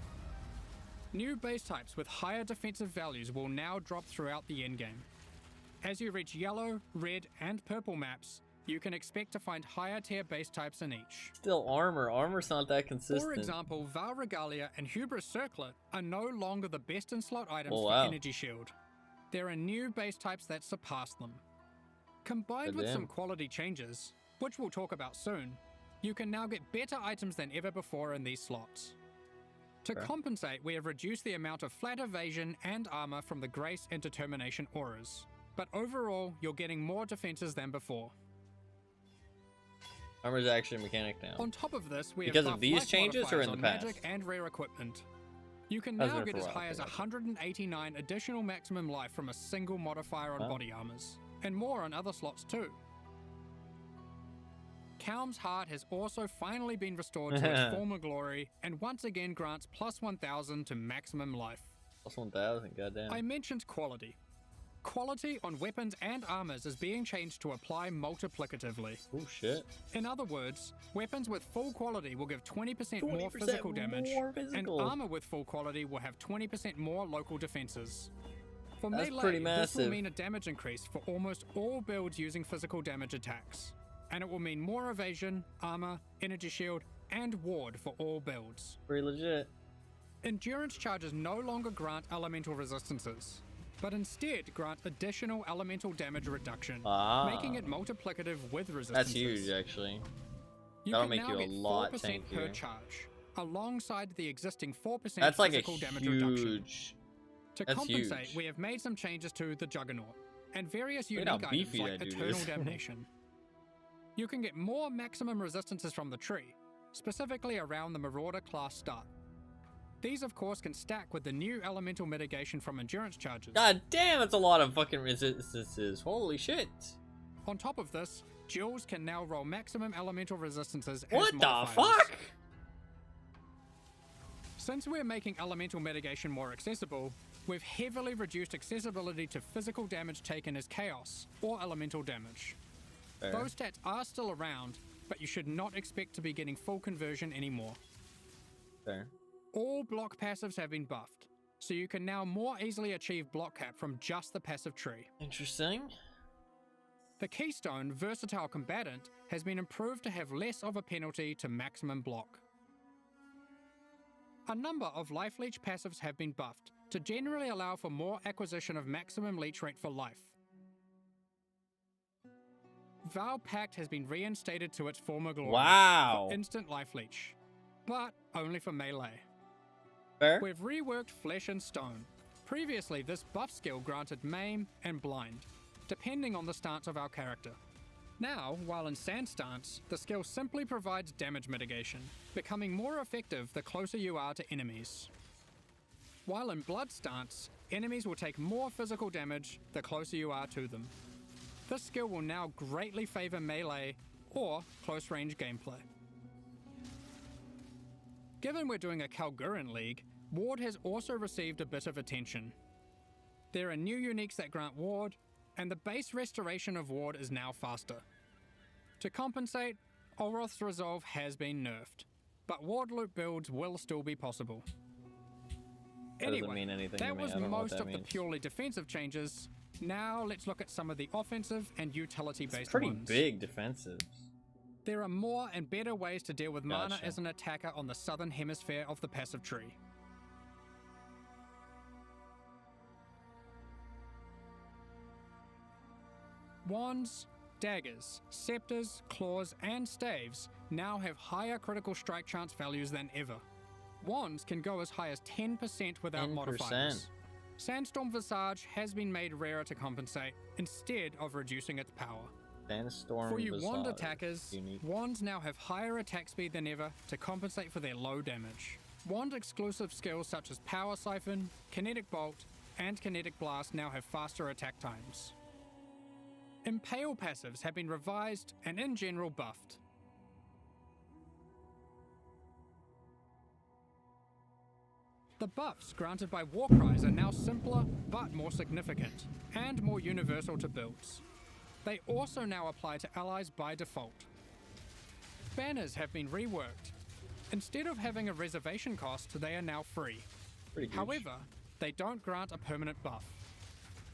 New base types with higher defensive values will now drop throughout the endgame. As you reach yellow, red, and purple maps, you can expect to find higher tier base types in each. Still armor. Armor's not that consistent. For example, Val Regalia and Hubris Circlet are no longer the best in slot items Oh, for wow. Energy Shield. There are new base types that surpass them. Combined with Goddamn. some quality changes, which we'll talk about soon, you can now get better items than ever before in these slots. To Okay. compensate, we have reduced the amount of flat evasion and armor from the Grace and Determination auras. But overall, you're getting more defenses than before. Armor's actually a mechanic now. On top of this, we Because have of buffed these life changes or modifiers in the on past? magic and rare equipment. You can I was now there get for a as while, high as yeah. 189 additional maximum life from a single modifier on Wow. body armors, and more on other slots too. Kalm's Heart has also finally been restored to its former glory, and once again grants plus 1000 to maximum life. Plus 1000, goddamn. I mentioned quality. Quality on weapons and armors is being changed to apply multiplicatively. Oh shit. In other words, weapons with full quality will give 20% more 20% physical damage, more and physical. armor with full quality will have 20% more local defenses. For That's melee, pretty this massive. will mean a damage increase for almost all builds using physical damage attacks, and it will mean more evasion, armor, energy shield, and Ward for all builds. Pretty legit. Endurance charges no longer grant elemental resistances, but instead grant additional elemental damage reduction, making it multiplicative with resistances. That's huge, actually. That'll make you a lot tankier. Per charge, alongside the existing 4% That's like physical a damage reduction. huge. To That's compensate, huge. we have made some changes to the Juggernaut and various Look at how unique items beefy like that dude Eternal is. Damnation. You can get more maximum resistances from the tree, specifically around the Marauder class start. These, of course, can stack with the new elemental mitigation from endurance charges. God damn, that's a lot of fucking resistances. Holy shit. On top of this, Duels can now roll maximum elemental resistances as What the modifiers. fuck? Since we're making elemental mitigation more accessible, we've heavily reduced accessibility to physical damage taken as chaos or elemental damage. Fair. Those stats are still around, but you should not expect to be getting full conversion anymore. Fair. All block passives have been buffed, so you can now more easily achieve block cap from just the passive tree. Interesting. The Keystone Versatile Combatant has been improved to have less of a penalty to maximum block. A number of Life Leech passives have been buffed to generally allow for more acquisition of maximum leech rate for life. Vow Pact has been reinstated to its former glory Wow. for instant Life Leech, but only for melee. Fair. We've reworked Flesh and Stone. Previously, this buff skill granted Maim and Blind, depending on the stance of our character. Now, while in Sand stance, the skill simply provides damage mitigation, becoming more effective the closer you are to enemies. While in Blood stance, enemies will take more physical damage the closer you are to them. This skill will now greatly favor melee or close range gameplay. Given we're doing a Kalguuran League, Ward has also received a bit of attention. There are new uniques that grant Ward, and the base restoration of Ward is now faster. To compensate, Olroth's Resolve has been nerfed, but Ward loop builds will still be possible. That doesn't Anyway, mean anything to that me. was I don't know what most that of the means. purely defensive changes. Now let's look at some of the offensive and utility-based It's pretty ones. big defensive. There are more and better ways to deal with mana Gotcha. as an attacker on the southern hemisphere of the passive tree. Wands, daggers, scepters, claws, and staves now have higher critical strike chance values than ever. Wands can go as high as 10% without 10%. modifiers. Sandstorm Visage has been made rarer to compensate, instead of reducing its power. Sandstorm For you wand Visage. attackers, Unique. wands now have higher attack speed than ever to compensate for their low damage. Wand exclusive skills such as Power Siphon, Kinetic Bolt, and Kinetic Blast now have faster attack times. Impale passives have been revised and in general buffed. The buffs granted by Warcries are now simpler but more significant, and more universal to builds. They also now apply to allies by default. Banners have been reworked. Instead of having a reservation cost, they are now free. Pretty huge. However, they don't grant a permanent buff.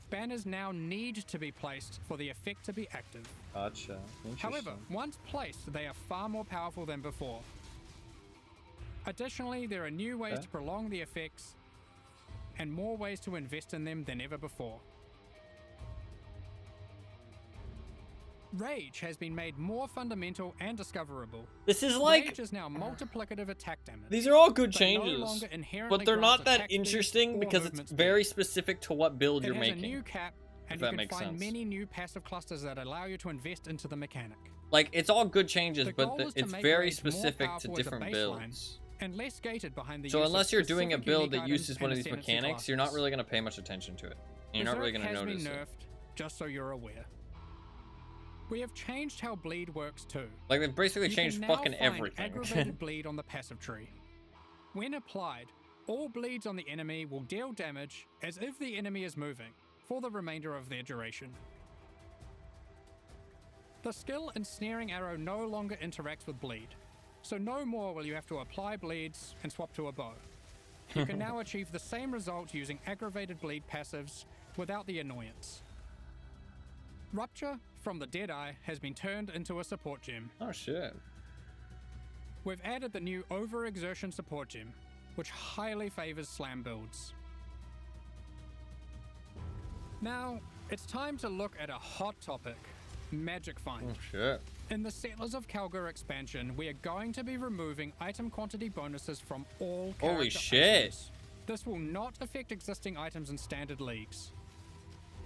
Banners now need to be placed for the effect to be active. Gotcha. Interesting. However, once placed, they are far more powerful than before. Additionally, there are new ways Okay. to prolong the effects and more ways to invest in them than ever before. Rage has been made more fundamental and discoverable. This is like Rage is now multiplicative attack damage. these are all good but no changes, longer inherently but they're grants not that attack speed interesting or because it's movement speed. very specific to what build It you're has making. a new cap, and if you that can makes find sense. many new passive clusters that allow you to invest into the mechanic. Like, it's all good changes, The but goal is to it's make very Rage more specific to powerful as a different baseline, builds. and less gated behind the So use of unless you're doing a specific build unique that items uses one of and these ascendancy mechanics, you're not classes. really going to pay much attention to it. And you're not really going to Berserk notice has been it. nerfed, just so you're aware. We have changed how bleed works too. Like, they basically You changed can now fucking find everything. aggravated bleed on the passive tree. When applied, all bleeds on the enemy will deal damage as if the enemy is moving for the remainder of their duration. The skill Ensnaring Arrow no longer interacts with bleed, so no more will you have to apply bleeds and swap to a bow. You can now achieve the same result using aggravated bleed passives without the annoyance. Rupture from the Deadeye has been turned into a support gem. Oh shit. we've added the new overexertion support gem, which highly favors slam builds. Now, it's time to look at a hot topic, Magic Find. Oh shit. In the Settlers of Kalguur expansion, we are going to be removing item quantity bonuses from all character Holy shit. items. This will not affect existing items in standard leagues.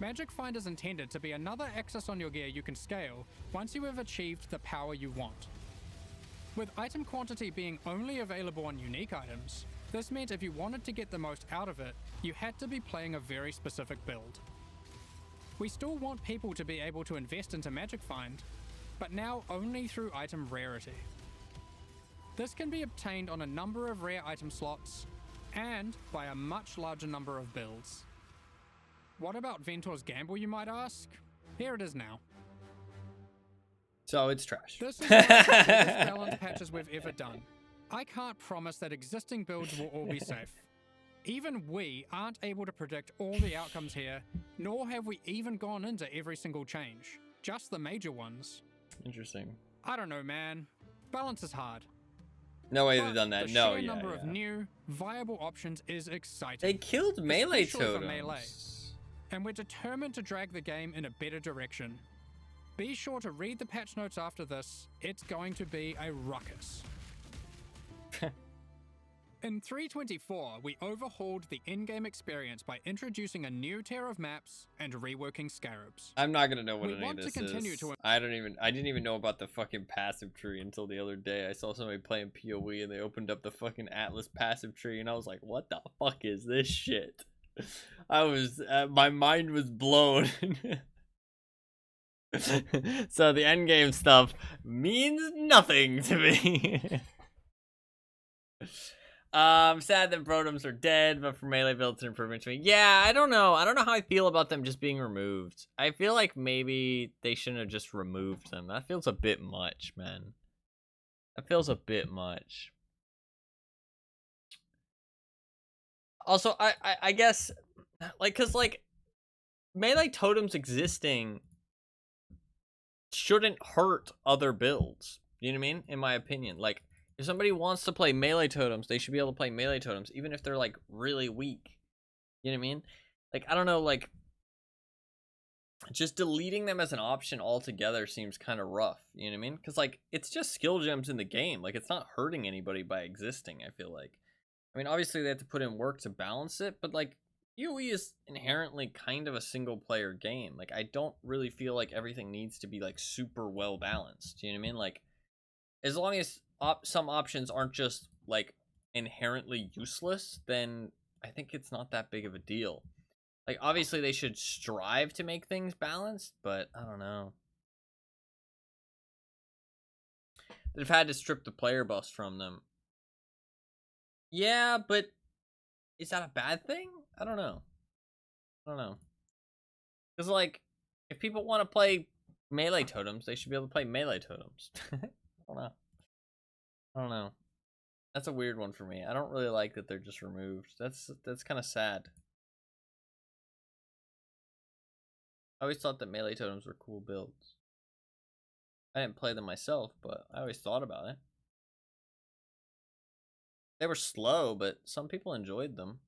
Magic Find is intended to be another axis on your gear you can scale once you have achieved the power you want. With item quantity being only available on unique items, this meant if you wanted to get the most out of it, you had to be playing a very specific build. We still want people to be able to invest into Magic Find, but now only through item rarity. This can be obtained on a number of rare item slots, and by a much larger number of builds. What about Ventor's Gamble, you might ask? Here it is now. So it's trash. This is one of the biggest balance patches we've ever done. I can't promise that existing builds will all be safe. Even we aren't able to predict all the outcomes here, nor have we even gone into every single change, just the major ones. Interesting. I don't know, man. Balance is hard. No way But they've done that. the No, sheer yeah, number of yeah. new, viable options is exciting. They killed melee Especially for totems. melee. And we're determined to drag the game in a better direction. Be sure to read the patch notes after this. It's going to be a ruckus. In 3.24, we overhauled the in-game experience by introducing a new tier of maps and reworking scarabs. I'm not gonna know what We any want of to this continue is. to- I didn't even know about the fucking passive tree until the other day. I saw somebody playing PoE and they opened up the fucking Atlas passive tree and I was like, what the fuck is this shit? My mind was blown. So the endgame stuff means nothing to me. Sad that Brotoms are dead, but for melee builds, an improvement to me. Yeah, I don't know. I don't know how I feel about them just being removed. I feel like maybe they shouldn't have just removed them. That feels a bit much, man. That feels a bit much. Also, I guess, like, cause like melee totems existing shouldn't hurt other builds. You know what I mean? In my opinion, like, if somebody wants to play melee totems, they should be able to play melee totems, even if they're, like, really weak. You know what I mean? Like, I don't know, like, just deleting them as an option altogether seems kind of rough. You know what I mean? Because, like, it's just skill gems in the game. Like, it's not hurting anybody by existing, I feel like. I mean, obviously, they have to put in work to balance it, but, like, PoE is inherently kind of a single-player game. Like, I don't really feel like everything needs to be, like, super well-balanced. You know what I mean? Like, as long as some options aren't just, like, inherently useless, then I think it's not that big of a deal. Like, obviously they should strive to make things balanced, but I don't know. They've had to strip the player buffs from them. Yeah, but is that a bad thing? I don't know. Because, like, if people want to play melee totems, they should be able to play melee totems. I don't know. That's a weird one for me. I don't really like that they're just removed. That's kind of sad. I always thought that melee totems were cool builds. I didn't play them myself, but I always thought about it. They were slow, but some people enjoyed them.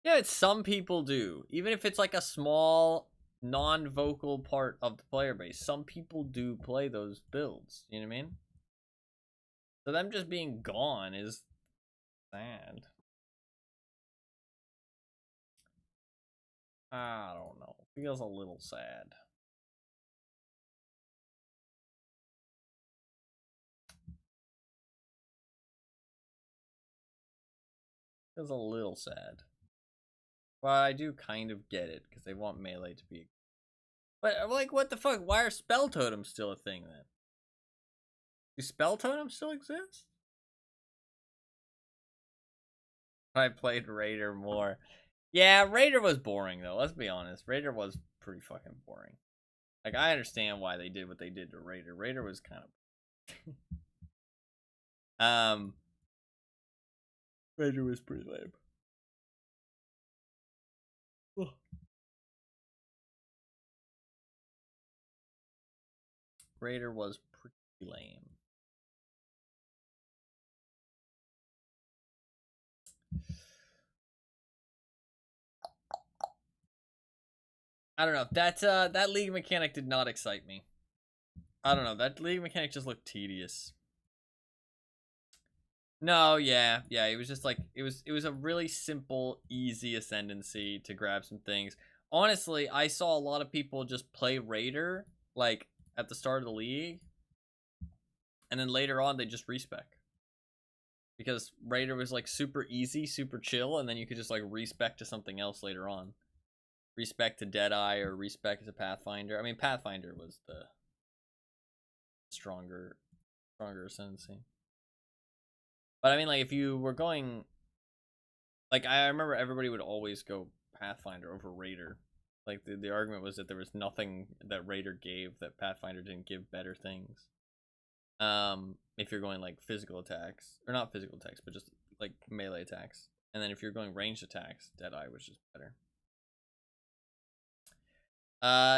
Yeah, some people do. Even if it's like a small, non-vocal part of the player base, some people do play those builds. You know what I mean? So them just being gone is sad. I don't know. Feels a little sad. Feels a little sad. But I do kind of get it, because they want melee to be... But, like, what the fuck? Why are spell totems still a thing, then? Do spell totems still exist? I played Raider more. Yeah, Raider was boring, though. Let's be honest. Raider was pretty fucking boring. Like, I understand why they did what they did to Raider. Raider was kind of... Raider was pretty lame. Raider was pretty lame. I don't know. That league mechanic did not excite me. I don't know. That league mechanic just looked tedious. No, yeah. It was just like it was a really simple, easy ascendancy to grab some things. Honestly, I saw a lot of people just play Raider like at the start of the league, and then later on they just respec. Because Raider was like super easy, super chill, and then you could just like respec to something else later on. Respec to Deadeye or respec to Pathfinder. I mean, Pathfinder was the stronger ascendancy. But I mean, like, if you were going, like, I remember everybody would always go Pathfinder over Raider. Like, the argument was that there was nothing that Raider gave that Pathfinder didn't give better things. If you're going, like, physical attacks, or not physical attacks, but just, like, melee attacks. And then if you're going ranged attacks, Deadeye was just better.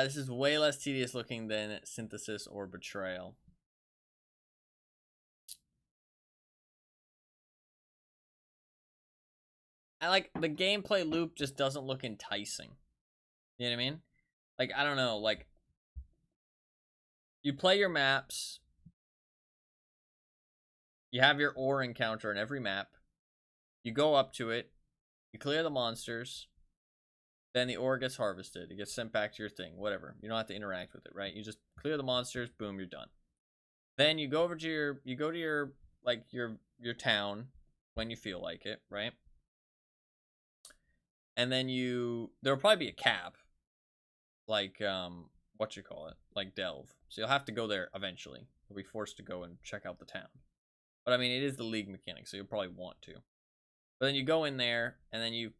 This is way less tedious looking than Synthesis or Betrayal. I like the gameplay loop just doesn't look enticing. You know what I mean? Like, I don't know, like you play your maps, you have your ore encounter in every map, you go up to it, you clear the monsters, then the ore gets harvested, it gets sent back to your thing, whatever. You don't have to interact with it, right? You just clear the monsters, boom, you're done. Then you go over to your like your town when you feel like it, right? And then there'll probably be a cap, like what you call it, like Delve. So you'll have to go there eventually. You'll be forced to go and check out the town. But I mean, it is the league mechanic, so you'll probably want to. But then you go in there, and then you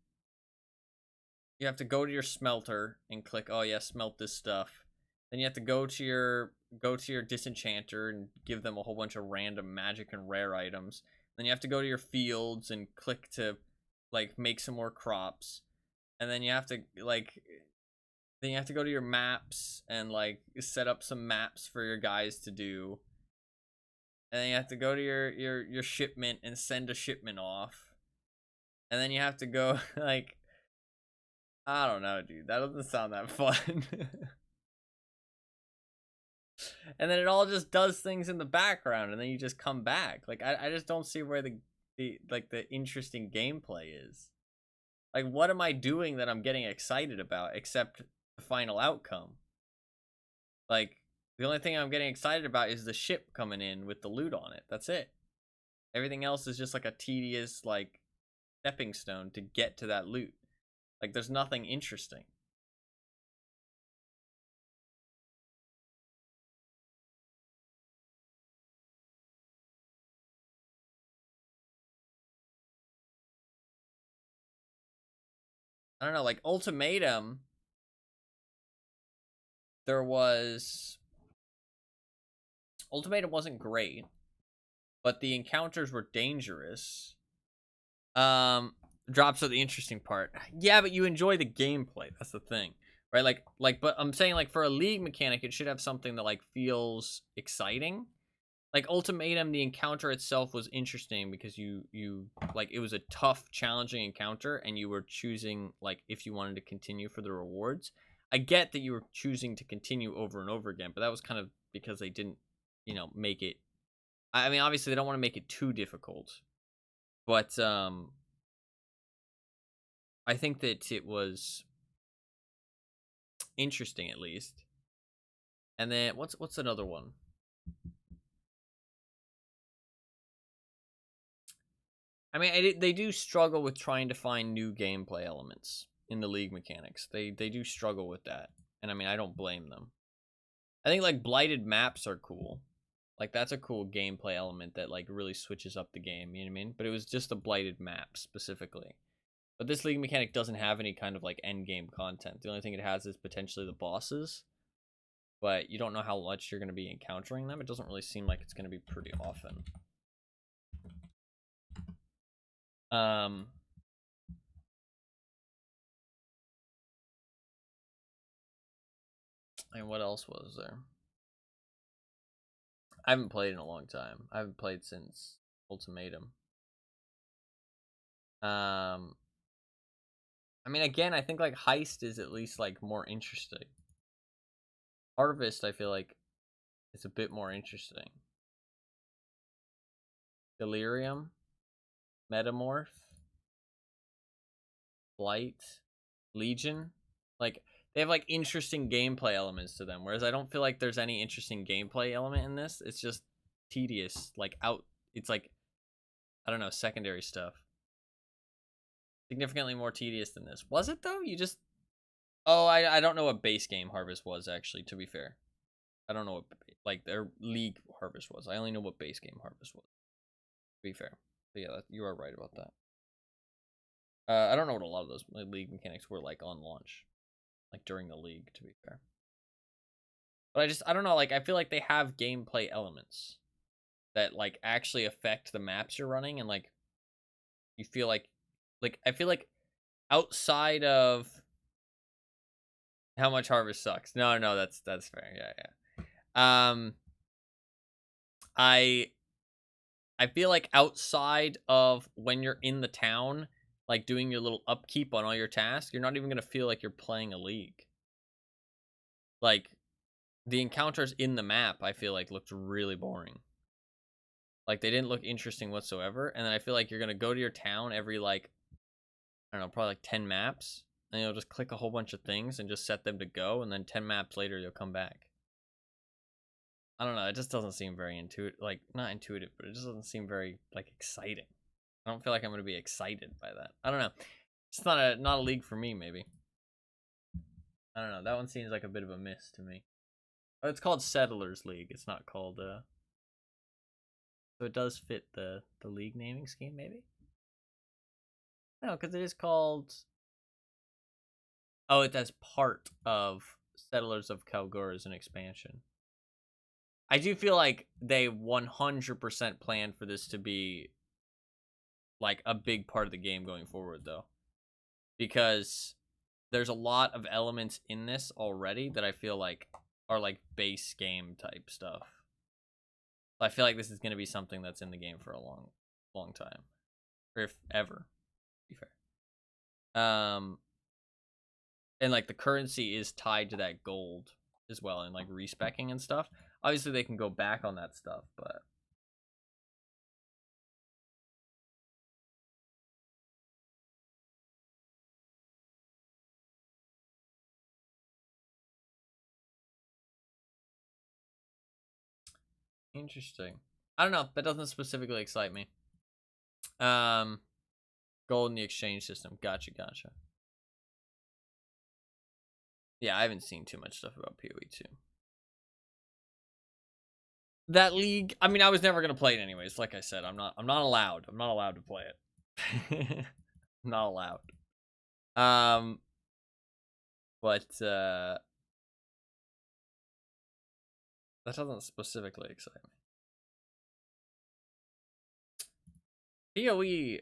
have to go to your smelter and click, oh yeah, smelt this stuff. Then you have to go to your disenchanter and give them a whole bunch of random magic and rare items. Then you have to go to your fields and click to like make some more crops. And then you have to go to your maps and like set up some maps for your guys to do. And then you have to go to your shipment and send a shipment off. And then you have to go like, I don't know, dude. That doesn't sound that fun. And then it all just does things in the background, and then you just come back. Like I just don't see where the interesting gameplay is. Like, what am I doing that I'm getting excited about except the final outcome? Like, the only thing I'm getting excited about is the ship coming in with the loot on it. That's it. Everything else is just like a tedious like stepping stone to get to that loot. Like, there's nothing interesting. I don't know, like Ultimatum, Ultimatum wasn't great, but the encounters were dangerous. Drops are the interesting part. Yeah, but you enjoy the gameplay. That's the thing, right? But I'm saying like for a league mechanic, it should have something that like feels exciting. Like Ultimatum, the encounter itself was interesting because you like it was a tough, challenging encounter, and you were choosing like if you wanted to continue for the rewards. I get that you were choosing to continue over and over again, but that was kind of because they didn't, make it. I mean, obviously they don't want to make it too difficult, but I think that it was interesting at least. And then what's another one? I mean, they do struggle with trying to find new gameplay elements in the league mechanics. They do struggle with that. And I mean, I don't blame them. I think like blighted maps are cool. Like that's a cool gameplay element that like really switches up the game, you know what I mean? But it was just a blighted map specifically. But this league mechanic doesn't have any kind of like end game content. The only thing it has is potentially the bosses. But you don't know how much you're going to be encountering them. It doesn't really seem like it's going to be pretty often. And what else was there? I haven't played in a long time. I haven't played since Ultimatum. I mean, again, I think like Heist is at least like more interesting. Harvest, I feel like, is a bit more interesting. Delirium, Metamorph, Blight, Legion, like they have like interesting gameplay elements to them. Whereas I don't feel like there's any interesting gameplay element in this. It's just tedious. It's like, I don't know, secondary stuff. Significantly more tedious than this. Was it though? You just, oh, I don't know what base game Harvest was actually. To be fair, I don't know what like their League Harvest was. I only know what base game Harvest was. To be fair, but yeah, you are right about that. I don't know what a lot of those league mechanics were like on launch, like during the league, to be fair. But I don't know, like, I feel like they have gameplay elements that, like, actually affect the maps you're running, and, like, you feel like, I feel like outside of how much Harvest sucks. No, that's fair. Yeah. I feel like outside of when you're in the town, like doing your little upkeep on all your tasks, you're not even gonna feel like you're playing a league. Like the encounters in the map, I feel like looked really boring. Like they didn't look interesting whatsoever. And then I feel like you're gonna go to your town every like, I don't know, probably like 10 maps, and you'll just click a whole bunch of things and just set them to go, and then 10 maps later you'll come back. I don't know, it just doesn't seem very intuitive, like not intuitive, but it just doesn't seem very like exciting. I don't feel like I'm gonna be excited by that. I don't know. It's not a league for me, maybe. I don't know. That one seems like a bit of a miss to me. Oh, it's called Settlers League. It's not called so it does fit the league naming scheme, maybe? No, because it is called, oh, it as part of Settlers of Kalguur as an expansion. I do feel like they 100% planned for this to be like a big part of the game going forward, though, because there's a lot of elements in this already that I feel like are like base game type stuff. I feel like this is going to be something that's in the game for a long time, or if ever, to be fair. And like the currency is tied to that gold as well, and like respecking and stuff. Obviously, they can go back on that stuff, but interesting. I don't know. That doesn't specifically excite me. Gold in the exchange system. Gotcha. Yeah, I haven't seen too much stuff about PoE 2. That league, I mean, I was never gonna play it anyways. Like I said, I'm not allowed. I'm not allowed to play it. I'm not allowed. But that doesn't specifically excite me. PoE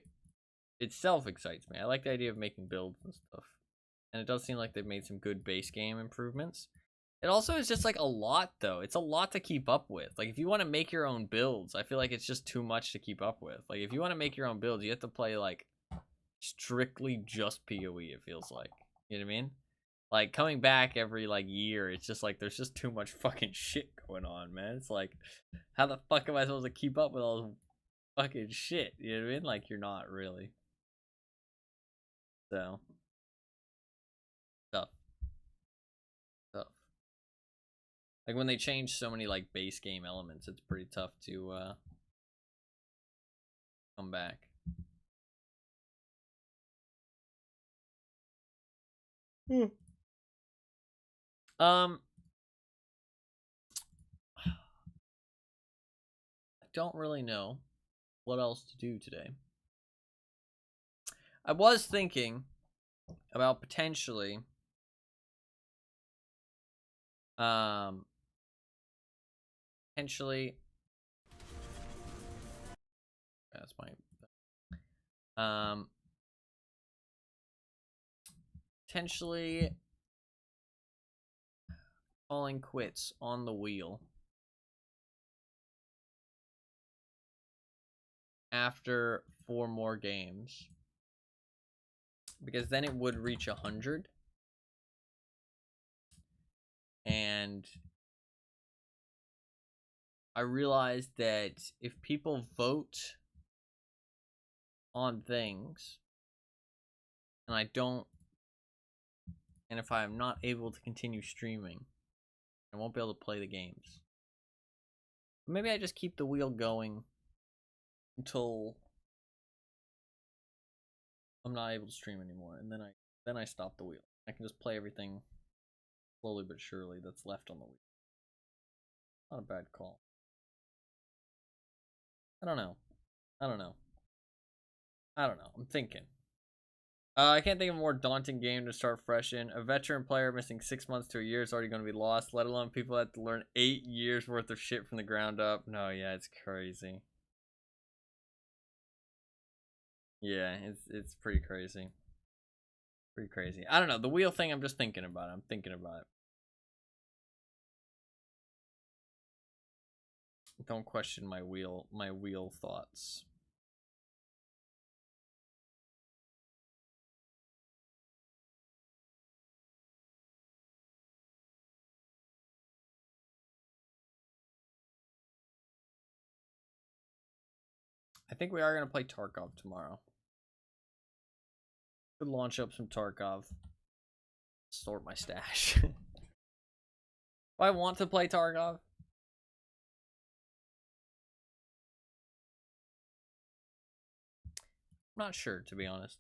itself excites me. I like the idea of making builds and stuff, and it does seem like they've made some good base game improvements. It also is just like a lot, though. It's a lot to keep up with. Like, if you want to make your own builds, I feel like it's just too much to keep up with. Like, if you want to make your own builds, you have to play, like, strictly just PoE, it feels like. You know what I mean? Like, coming back every, like, year, it's just like, there's just too much fucking shit going on, man. It's like, how the fuck am I supposed to keep up with all this fucking shit? You know what I mean? Like, you're not really. So. Tough. Like, when they change so many, like, base game elements, it's pretty tough to, come back. I don't really know what else to do today. I was thinking about potentially, that's my, potentially calling quits on the wheel after 4 more games, because then it would reach 100, and I realized that if people vote on things and if I'm not able to continue streaming, I won't be able to play the games. Maybe I just keep the wheel going until I'm not able to stream anymore, and then I stop the wheel. I can just play everything slowly but surely that's left on the wheel. Not a bad call. I don't know. I'm thinking. I can't think of a more daunting game to start fresh in. A veteran player missing 6 months to a year is already going to be lost, let alone people that have to learn 8 years worth of shit from the ground up. No, yeah, it's crazy. Yeah, it's pretty crazy. Pretty crazy. I don't know. The wheel thing, I'm just thinking about it. I'm thinking about it. Don't question my wheel thoughts. I think we are going to play Tarkov tomorrow. Could launch up some Tarkov. Sort my stash. Do I want to play Tarkov? I'm not sure, to be honest.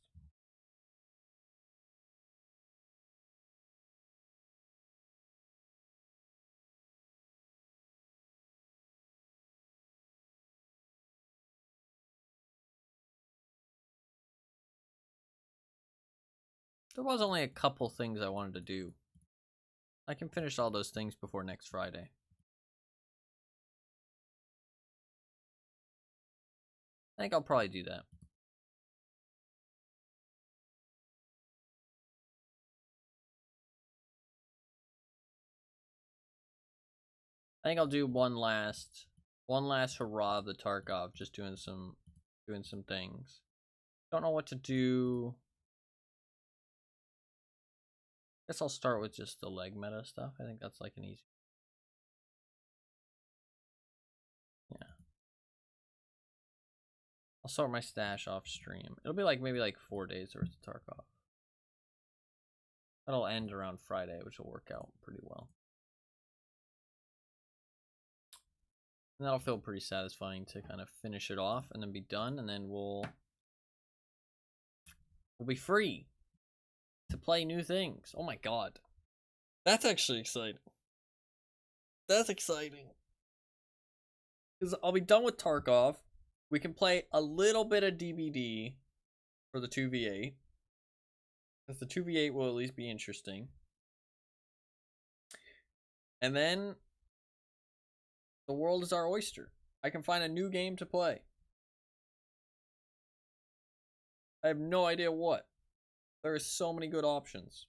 There was only a couple things I wanted to do. I can finish all those things before next Friday. I think I'll probably do that. I think I'll do one last hurrah of the Tarkov, just doing some things. Don't know what to do. Guess I'll start with just the leg meta stuff. I think that's like an easy. Yeah. I'll start my stash off stream. It'll be like maybe like 4 days worth of Tarkov. That'll end around Friday, which will work out pretty well. And that'll feel pretty satisfying to kind of finish it off and then be done, and then we'll be free to play new things. Oh my god. That's actually exciting. That's exciting. Because I'll be done with Tarkov. We can play a little bit of DBD for the 2v8. Because the 2v8 will at least be interesting. And then the world is our oyster. I can find a new game to play. I have no idea what. There are so many good options.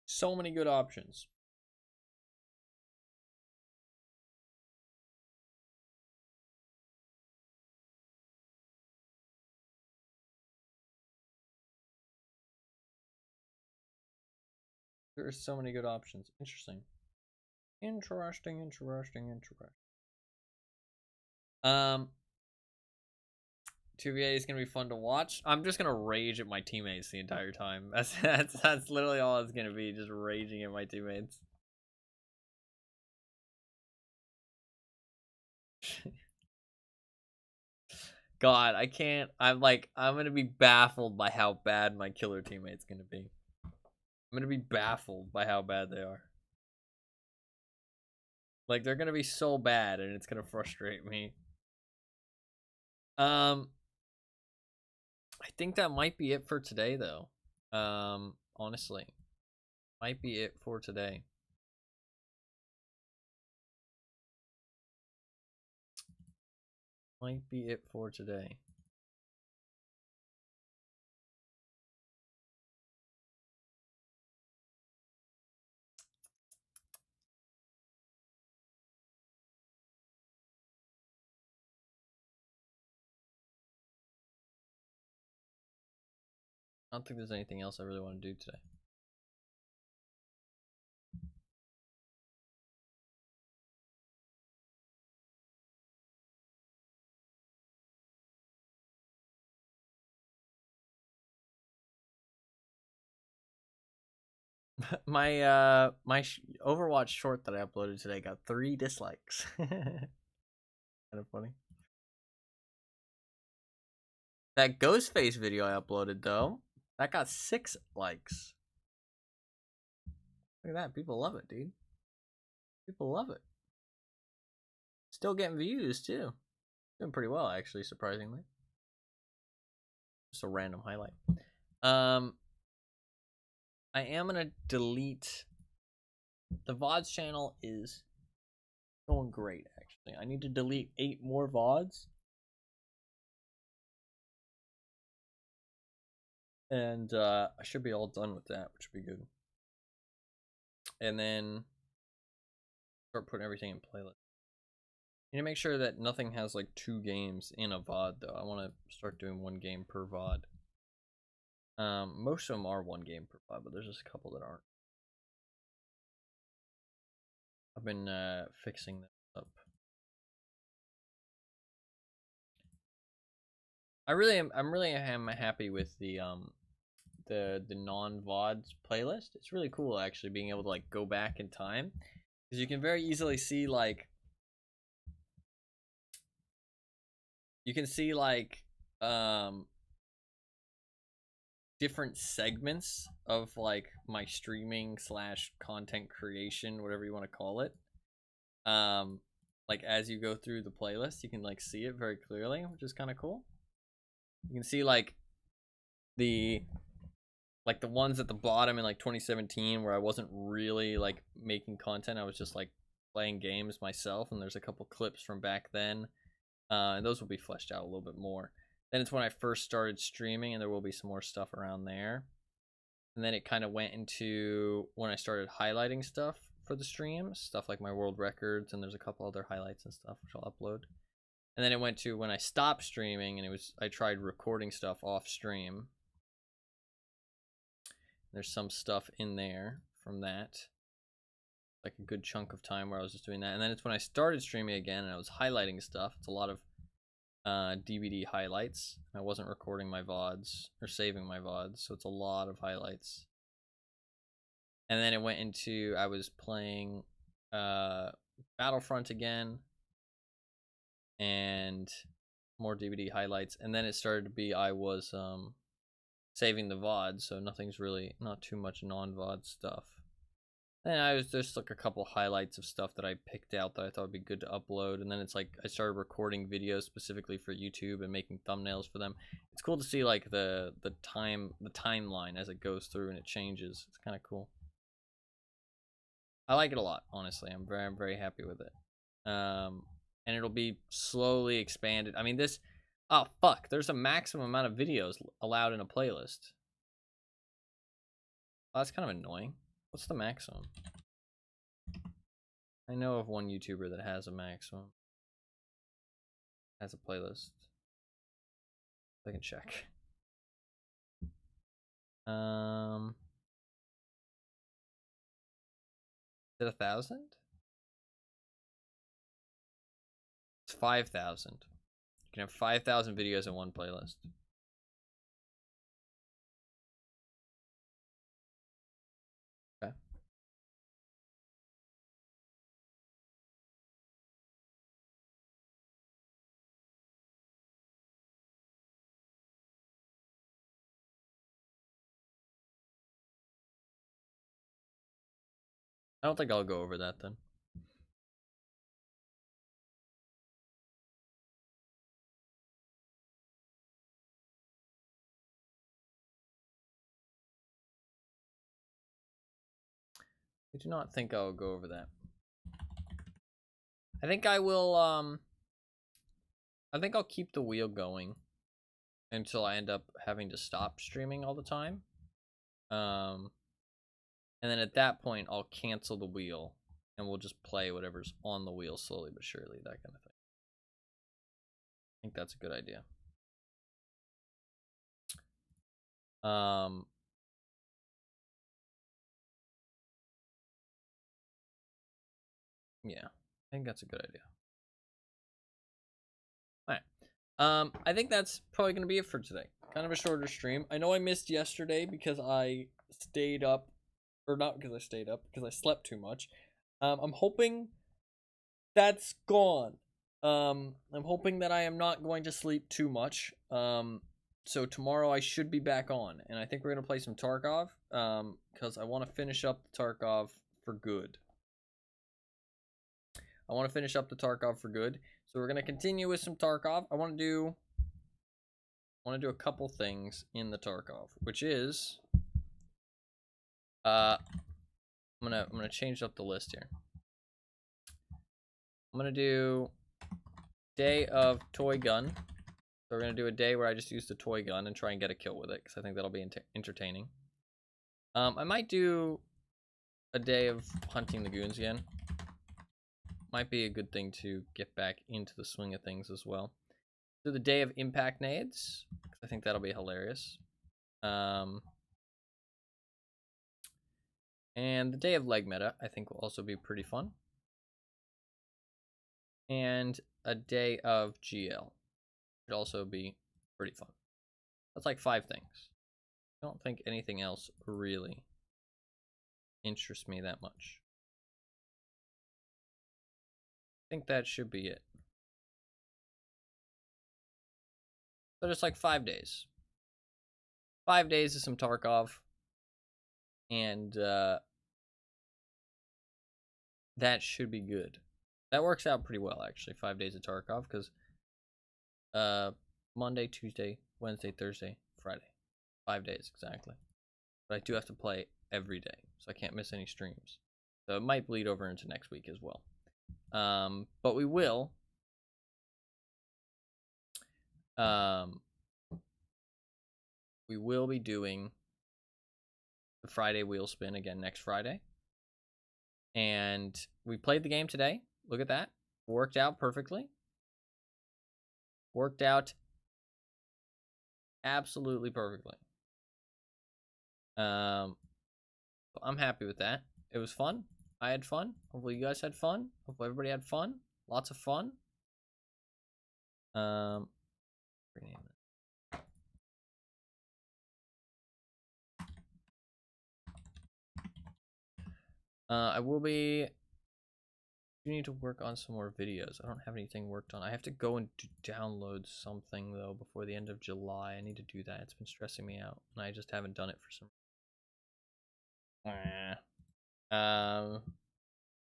So many good options. There are so many good options. Interesting. Interesting. 2v8 is gonna be fun to watch. I'm just gonna rage at my teammates the entire time. That's literally all it's gonna be, just raging at my teammates. God, I can't. I'm gonna be baffled by how bad my killer teammate's gonna be. I'm gonna be baffled by how bad they are. Like, they're gonna be so bad, and it's gonna frustrate me. I think that might be it for today, though. Honestly, might be it for today. Might be it for today. I don't think there's anything else I really want to do today. My Overwatch short that I uploaded today got 3 dislikes. Kind of funny. That Ghostface video I uploaded though, that got 6 likes. Look at that, people love it, dude. People love it. Still getting views too. Doing pretty well actually, surprisingly. Just a random highlight. I am gonna delete the VODs channel is going great actually. I need to delete 8 more VODs. And I should be all done with that, which would be good. And then start putting everything in playlist. You need to make sure that nothing has like 2 games in a VOD though. I want to start doing 1 game per VOD. Most of them are 1 game per VOD, but there's just a couple that aren't. I've been fixing that up. I'm really happy with the non-VODs playlist. It's really cool actually being able to like go back in time, because you can very easily see like different segments of like my streaming / content creation, whatever you want to call it. Like as you go through the playlist, you can like see it very clearly, which is kind of cool. You can see like the ones at the bottom in like 2017 where I wasn't really like making content. I was just like playing games myself, and there's a couple clips from back then. And those will be fleshed out a little bit more. Then it's when I first started streaming, and there will be some more stuff around there. And then it kind of went into when I started highlighting stuff for the streams, stuff like my world records, and there's a couple other highlights and stuff which I'll upload. And then it went to when I stopped streaming, and I tried recording stuff off stream. There's some stuff in there from that, like a good chunk of time where I was just doing that. And then it's when I started streaming again and I was highlighting stuff. It's a lot of DVD highlights. I wasn't recording my VODs or saving my VODs, so it's a lot of highlights. And then it went into I was playing Battlefront again, and more DVD highlights. And then it started to be I was saving the VOD, so not too much non-VOD stuff. And I was just like a couple highlights of stuff that I picked out that I thought would be good to upload. And then it's like I started recording videos specifically for YouTube and making thumbnails for them. It's cool to see like the timeline as it goes through and it changes. It's kind of cool. I like it a lot, honestly. I'm very happy with it. And it'll be slowly expanded. I mean, oh fuck, there's a maximum amount of videos allowed in a playlist. Oh, that's kind of annoying. What's the maximum? I know of one YouTuber that has a maximum. Has a playlist. I can check. Is it 1,000? It's 5,000. You can have 5,000 videos in one playlist. Okay. I don't think I'll go over that then. I do not think I'll go over that. I think I will, I think I'll keep the wheel going until I end up having to stop streaming all the time. And then at that point, I'll cancel the wheel and we'll just play whatever's on the wheel slowly but surely, that kind of thing. I think that's a good idea. Yeah, I think that's a good idea. All right. I think that's probably gonna be it for today. Kind of a shorter stream. I know I missed yesterday because I stayed up, or not because I stayed up, because I slept too much. I'm hoping that's gone. I'm hoping that I am not going to sleep too much. So tomorrow I should be back on, and I think we're gonna play some Tarkov. Because I want to finish up the Tarkov for good. I want to finish up the Tarkov for good. So we're gonna continue with some Tarkov. I want to do a couple things in the Tarkov, which is I'm gonna change up the list here. I'm gonna do day of toy gun. So we're gonna do a day where I just use the toy gun and try and get a kill with it, because I think that'll be entertaining. I might do a day of hunting the goons again. Might be a good thing to get back into the swing of things as well. Do the day of impact nades. I think that'll be hilarious. And the day of leg meta, I think, will also be pretty fun. And a day of GL should also be pretty fun. That's like 5 things. I don't think anything else really interests me that much. I think that should be it. So just like 5 days. 5 days of some Tarkov. And that should be good. That works out pretty well, actually, 5 days of Tarkov, because Monday, Tuesday, Wednesday, Thursday, Friday. 5 days, exactly. But I do have to play every day, so I can't miss any streams. So it might bleed over into next week as well. But we will. We will be doing the Friday wheel spin again next Friday. And we played the game today. Look at that. Worked out perfectly. Worked out absolutely perfectly. I'm happy with that. It was fun. I had fun. Hopefully you guys had fun. Hopefully everybody had fun. Lots of fun. Rename it. I will be. You need to work on some more videos. I don't have anything worked on. I have to go and download something though before the end of July. I need to do that. It's been stressing me out, and I just haven't done it for some.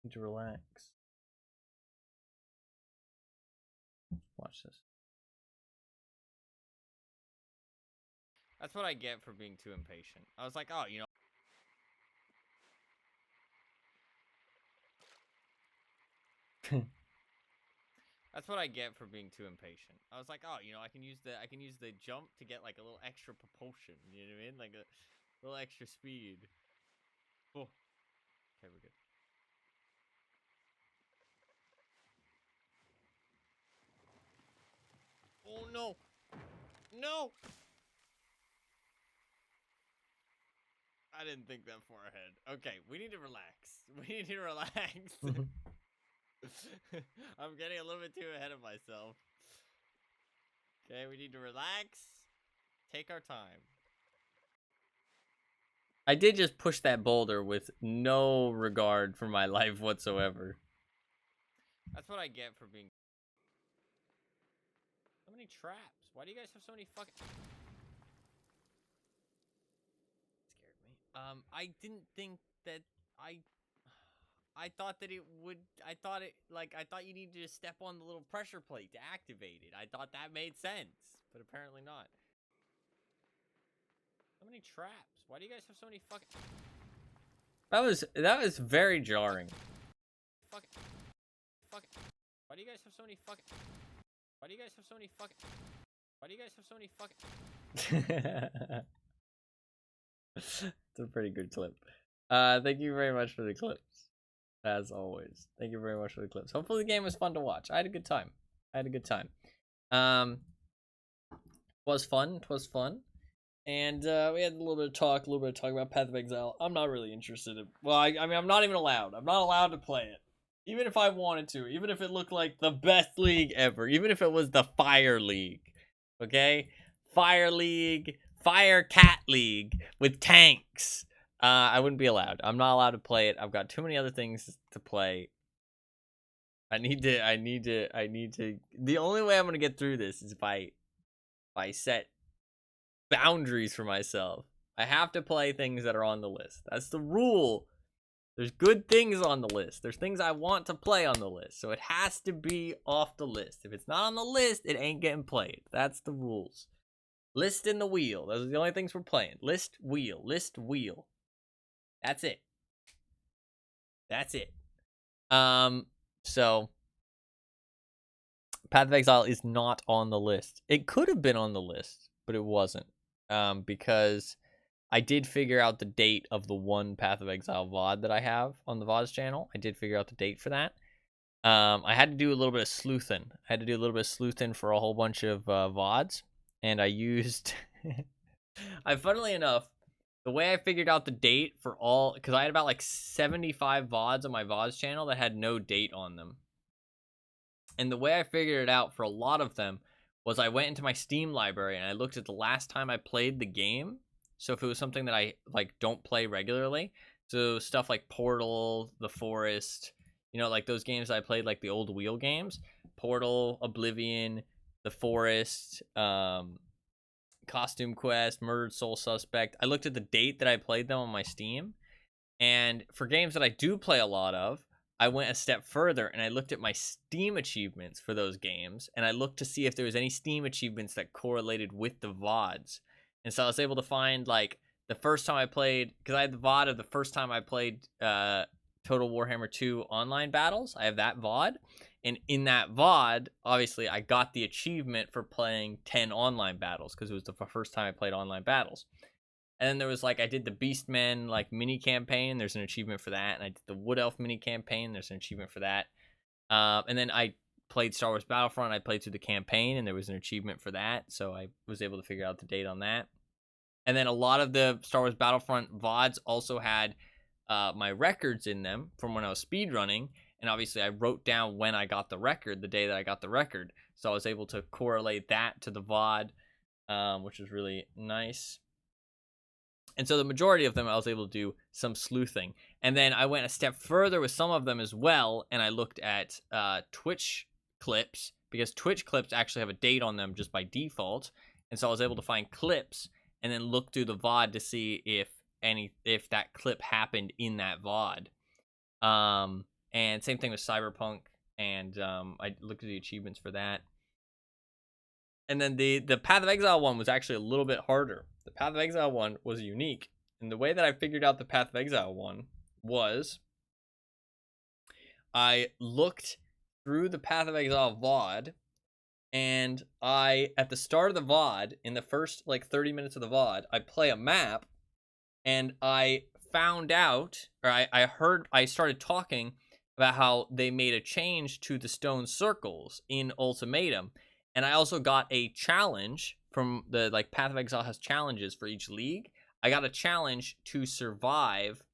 Need to relax. Watch this. That's what I get for being too impatient. I was like, oh, you know. That's what I get for being too impatient. I was like, oh, you know, I can use the jump to get like a little extra propulsion. You know what I mean? Like a little extra speed. Oh. Okay, we're good. Oh no! No! I didn't think that far ahead. Okay, we need to relax. We need to relax. I'm getting a little bit too ahead of myself. Okay, we need to relax. Take our time. I did just push that boulder with no regard for my life whatsoever. That's what I get for being... So many traps. Why do you guys have so many fucking... Scared me. I didn't think that I thought that it would... I thought you needed to step on the little pressure plate to activate it. I thought that made sense, but apparently not. So many traps. Why do you guys have so many fucking... That was very jarring. Fuck. Why do you guys have so many fucking... Why do you guys have so many fucking... Why do you guys have so many fucking... It's a pretty good clip. Thank you very much for the clips. As always. Thank you very much for the clips. Hopefully the game was fun to watch. I had a good time. It was fun. And we had a little bit of talk about Path of Exile. I'm not really interested in. Well, I mean, I'm not even allowed. I'm not allowed to play it, even if I wanted to. Even if it looked like the best league ever. Even if it was the Fire League. Okay, Fire League, Fire Cat League with tanks. I wouldn't be allowed. I'm not allowed to play it. I've got too many other things to play. I need to. The only way I'm gonna get through this is if I set boundaries for myself. I have to play things that are on the list. That's the rule. There's good things on the list. There's things I want to play on the list. So it has to be off the list. If it's not on the list, it ain't getting played. That's the rules. List and the wheel. Those are the only things we're playing. List, wheel. List, wheel. That's it. That's it. So Path of Exile is not on the list. It could have been on the list, but it wasn't. Because I did figure out the date of the one Path of Exile VOD that I have on the VODs channel. I did figure out the date for that. I had to do a little bit of sleuthing. For a whole bunch of VODs. And I used... funnily enough, the way I figured out the date for all... Because I had about like 75 VODs on my VODs channel that had no date on them. And the way I figured it out for a lot of them was I went into my Steam library and I looked at the last time I played the game. So if it was something that I like don't play regularly, so stuff like Portal, The Forest, like those games I played, like the old wheel games, Portal, Oblivion, The Forest, Costume Quest, Murdered Soul Suspect. I looked at the date that I played them on my Steam, and for games that I do play a lot of, I went a step further and I looked at my Steam achievements for those games, and I looked to see if there was any Steam achievements that correlated with the VODs. And so I was able to find, like, the first time I played, because I had the VOD of the first time I played Total Warhammer 2 online battles. I have that VOD. And in that VOD, obviously, I got the achievement for playing 10 online battles, because it was the first time I played online battles. And then there was, like, I did the Beastmen, like, mini campaign. There's an achievement for that. And I did the Wood Elf mini campaign. There's an achievement for that. And then I played Star Wars Battlefront. I played through the campaign, and there was an achievement for that. So I was able to figure out the date on that. And then a lot of the Star Wars Battlefront VODs also had my records in them from when I was speedrunning. And obviously, I wrote down when I got the record, the day that I got the record. So I was able to correlate that to the VOD, which was really nice. And so the majority of them, I was able to do some sleuthing. And then I went a step further with some of them as well, and I looked at Twitch clips, because Twitch clips actually have a date on them just by default. And so I was able to find clips and then look through the VOD to see if that clip happened in that VOD. And same thing with Cyberpunk, and I looked at the achievements for that. And then the Path of Exile one was actually a little bit harder. The Path of Exile one was unique. And the way that I figured out the Path of Exile one was I looked through the Path of Exile VOD, and at the start of the VOD, in the first like 30 minutes of the VOD, I play a map, and I found out, or I started talking about how they made a change to the stone circles in Ultimatum. And I also got a challenge from the, like, Path of Exile has challenges for each league. I got a challenge to survive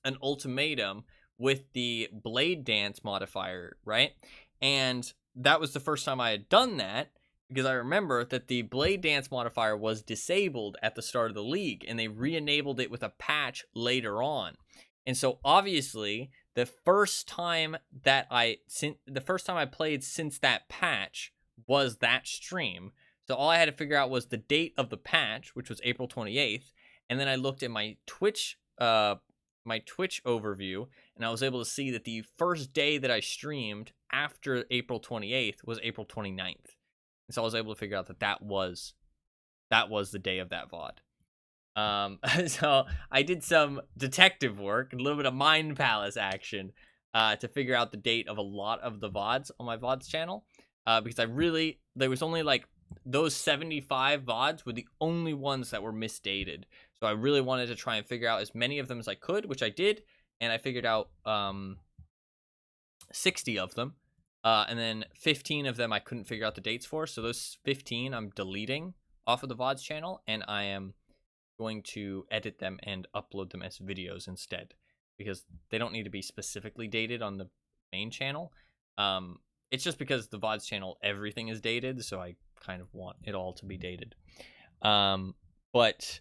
an ultimatum with the Blade Dance modifier, right? And that was the first time I had done that, because I remember that the Blade Dance modifier was disabled at the start of the league, and they re-enabled it with a patch later on. And so obviously, the first time I played since that patch was that stream. So all I had to figure out was the date of the patch, which was April 28th, and then I looked at my Twitch overview, and I was able to see that the first day that I streamed after April 28th was April 29th. And so I was able to figure out that was the day of that VOD. So I did some detective work, a little bit of Mind Palace action, to figure out the date of a lot of the VODs on my VODs channel. Because there was only like those 75 VODs were the only ones that were misdated. So I really wanted to try and figure out as many of them as I could, which I did. And I figured out 60 of them. And then 15 of them I couldn't figure out the dates for. So those 15 I'm deleting off of the VODs channel, and I am going to edit them and upload them as videos instead, because they don't need to be specifically dated on the main channel. It's just because the VODs channel, everything is dated, so I kind of want it all to be dated. But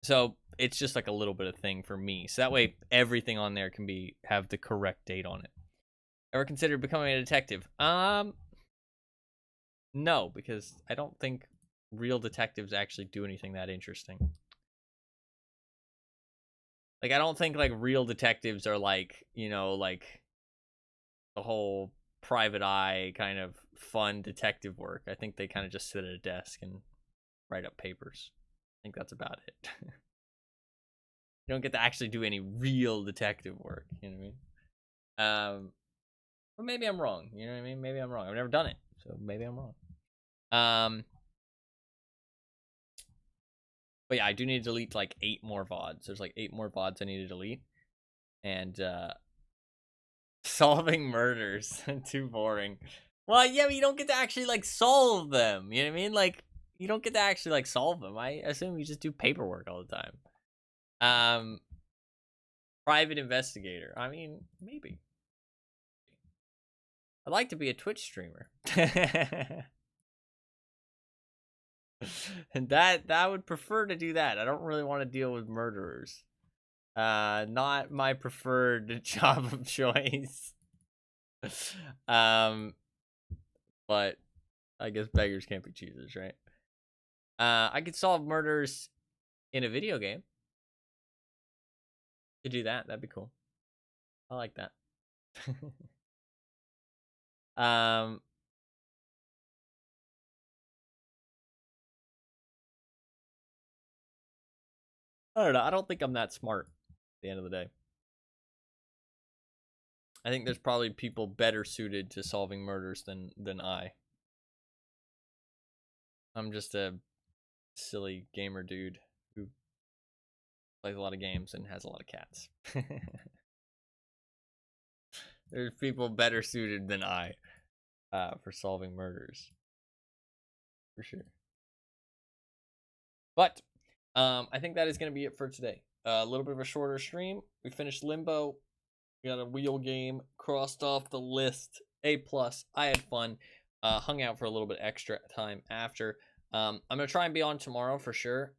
so it's just like a little bit of thing for me, so that way everything on there can have the correct date on it. Ever considered becoming a detective? No, because I don't think real detectives actually do anything that interesting. Like, I don't think, like, real detectives are, like, you know, like, the whole private eye kind of fun detective work. I think they kind of just sit at a desk and write up papers. I think that's about it. You don't get to actually do any real detective work, you know what I mean? But maybe I'm wrong, you know what I mean? Maybe I'm wrong. I've never done it, so maybe I'm wrong. But yeah, I do need to delete like 8 more VODs. There's like 8 more VODs I need to delete. And solving murders. Too boring. Well, yeah, but you don't get to actually like solve them. You know what I mean? Like, you don't get to actually like solve them. I assume you just do paperwork all the time. Private investigator. I mean, maybe. I'd like to be a Twitch streamer. And that would prefer to do that. I don't really want to deal with murderers. Not my preferred job of choice. But I guess beggars can't be choosers, right? I could solve murders in a video game. To do that, that'd be cool. I like that. I don't know. I don't think I'm that smart at the end of the day. I think there's probably people better suited to solving murders than I. I'm just a silly gamer dude who plays a lot of games and has a lot of cats. There's people better suited than I for solving murders. For sure. But I think that is going to be it for today. A little bit of a shorter stream. We finished Limbo. We got a wheel game crossed off the list. A+. I had fun. Hung out for a little bit extra time after. I'm going to try and be on tomorrow for sure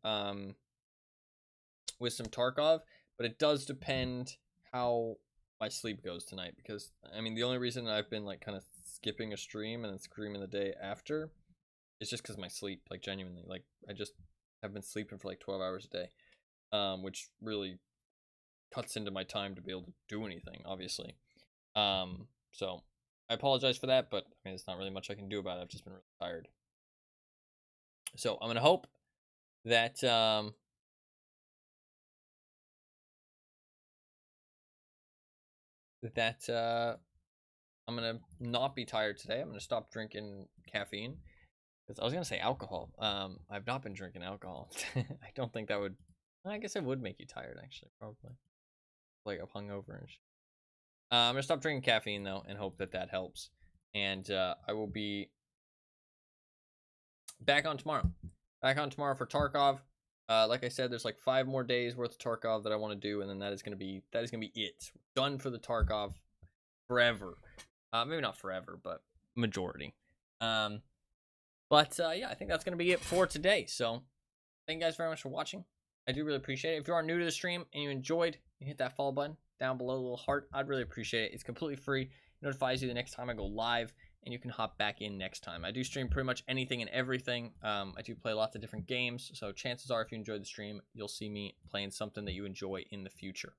with some Tarkov. But it does depend how my sleep goes tonight. Because, I mean, the only reason I've been, like, kind of skipping a stream and then screaming the day after is just because my sleep, like, genuinely. Like, I just have been sleeping for, like, 12 hours a day. Which really cuts into my time to be able to do anything, obviously. So I apologize for that, but I mean, there's not really much I can do about it. I've just been really tired. So I'm gonna hope that I'm gonna not be tired today. I'm gonna stop drinking caffeine. Because I was gonna say alcohol. I've not been drinking alcohol. I don't think that would. I guess it would make you tired, actually, probably. Like I'm hungover and shit. I'm gonna stop drinking caffeine though, and hope that helps. And I will be back on tomorrow. Back on tomorrow for Tarkov. Like I said, there's like 5 more days worth of Tarkov that I want to do, and then that is gonna be it. Done for the Tarkov forever. Maybe not forever, but majority. Yeah, I think that's gonna be it for today. So thank you guys very much for watching. I do really appreciate it. If you are new to the stream and you enjoyed, you hit that follow button down below, a little heart. I'd really appreciate it. It's completely free. It notifies you the next time I go live, and you can hop back in next time. I do stream pretty much anything and everything. I do play lots of different games, so chances are if you enjoyed the stream, you'll see me playing something that you enjoy in the future.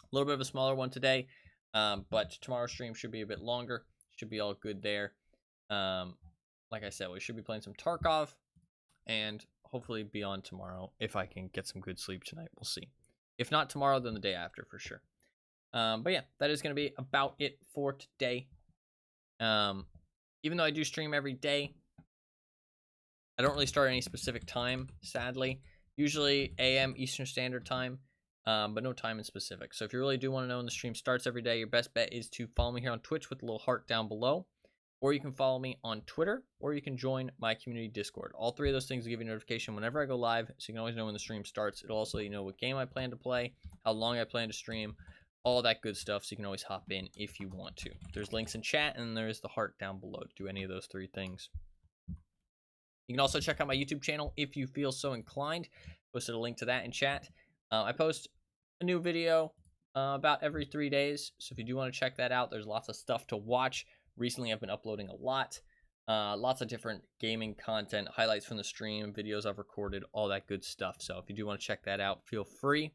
A little bit of a smaller one today, but tomorrow's stream should be a bit longer. Should be all good there. Like I said, we should be playing some Tarkov, and hopefully be on tomorrow if I can get some good sleep tonight. We'll see. If not tomorrow, then the day after for sure. But yeah, that is going to be about it for today. Even though I do stream every day, I don't really start at any specific time, sadly. Usually AM Eastern Standard Time, but no time in specific. So if you really do want to know when the stream starts every day, your best bet is to follow me here on Twitch with a little heart down below. or you can follow me on Twitter, or you can join my community Discord. All three of those things will give you a notification whenever I go live, so you can always know when the stream starts. It'll also let you know what game I plan to play, how long I plan to stream, all that good stuff, so you can always hop in if you want to. There's links in chat, and there's the heart down below to do any of those three things. You can also check out my YouTube channel if you feel so inclined. Posted a link to that in chat. I post a new video about every 3 days, so if you do want to check that out, there's lots of stuff to watch. Recently, I've been uploading a lot. Lots of different gaming content, highlights from the stream, videos I've recorded, all that good stuff. So if you do want to check that out, feel free.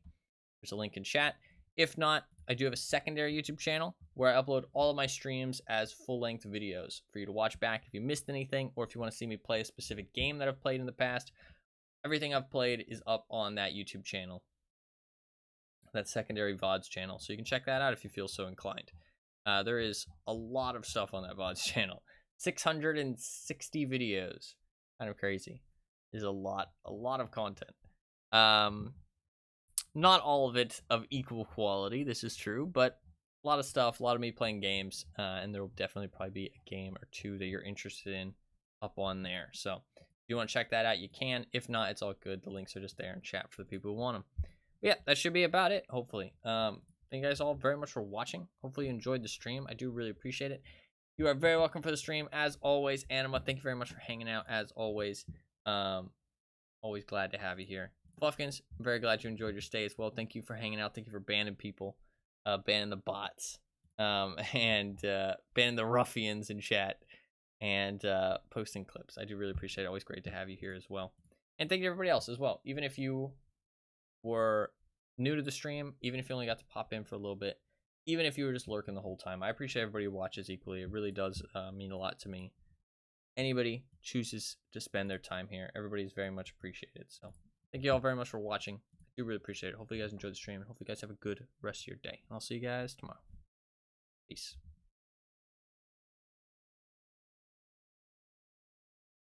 There's a link in chat. If not, I do have a secondary YouTube channel where I upload all of my streams as full-length videos for you to watch back if you missed anything, or if you want to see me play a specific game that I've played in the past. Everything I've played is up on that YouTube channel, that secondary VODs channel. So you can check that out if you feel so inclined. There is a lot of stuff on that VODs channel. 660 videos. Kind of crazy. There's a lot of content. Not all of it of equal quality, this is true, but a lot of stuff, a lot of me playing games, and there will definitely probably be a game or two that you're interested in up on there. So if you want to check that out, you can. If not, it's all good. The links are just there in chat for the people who want them. But yeah, that should be about it, hopefully. Thank you guys all very much for watching. Hopefully you enjoyed the stream. I do really appreciate it. You are very welcome for the stream, as always. Anima, thank you very much for hanging out, as always. Always glad to have you here. Fluffkins, I'm very glad you enjoyed your stay as well. Thank you for hanging out. Thank you for banning people, banning the bots, and banning the ruffians in chat, and posting clips. I do really appreciate it. Always great to have you here as well. And thank you to everybody else as well. Even if you were new to the stream, even if you only got to pop in for a little bit, even if you were just lurking the whole time, I appreciate everybody who watches equally. It really does mean a lot to me. Anybody chooses to spend their time here, everybody is very much appreciated. So thank you all very much for watching. I do really appreciate it. Hopefully you guys enjoyed the stream, and hopefully you guys have a good rest of your day. And I'll see you guys tomorrow. Peace.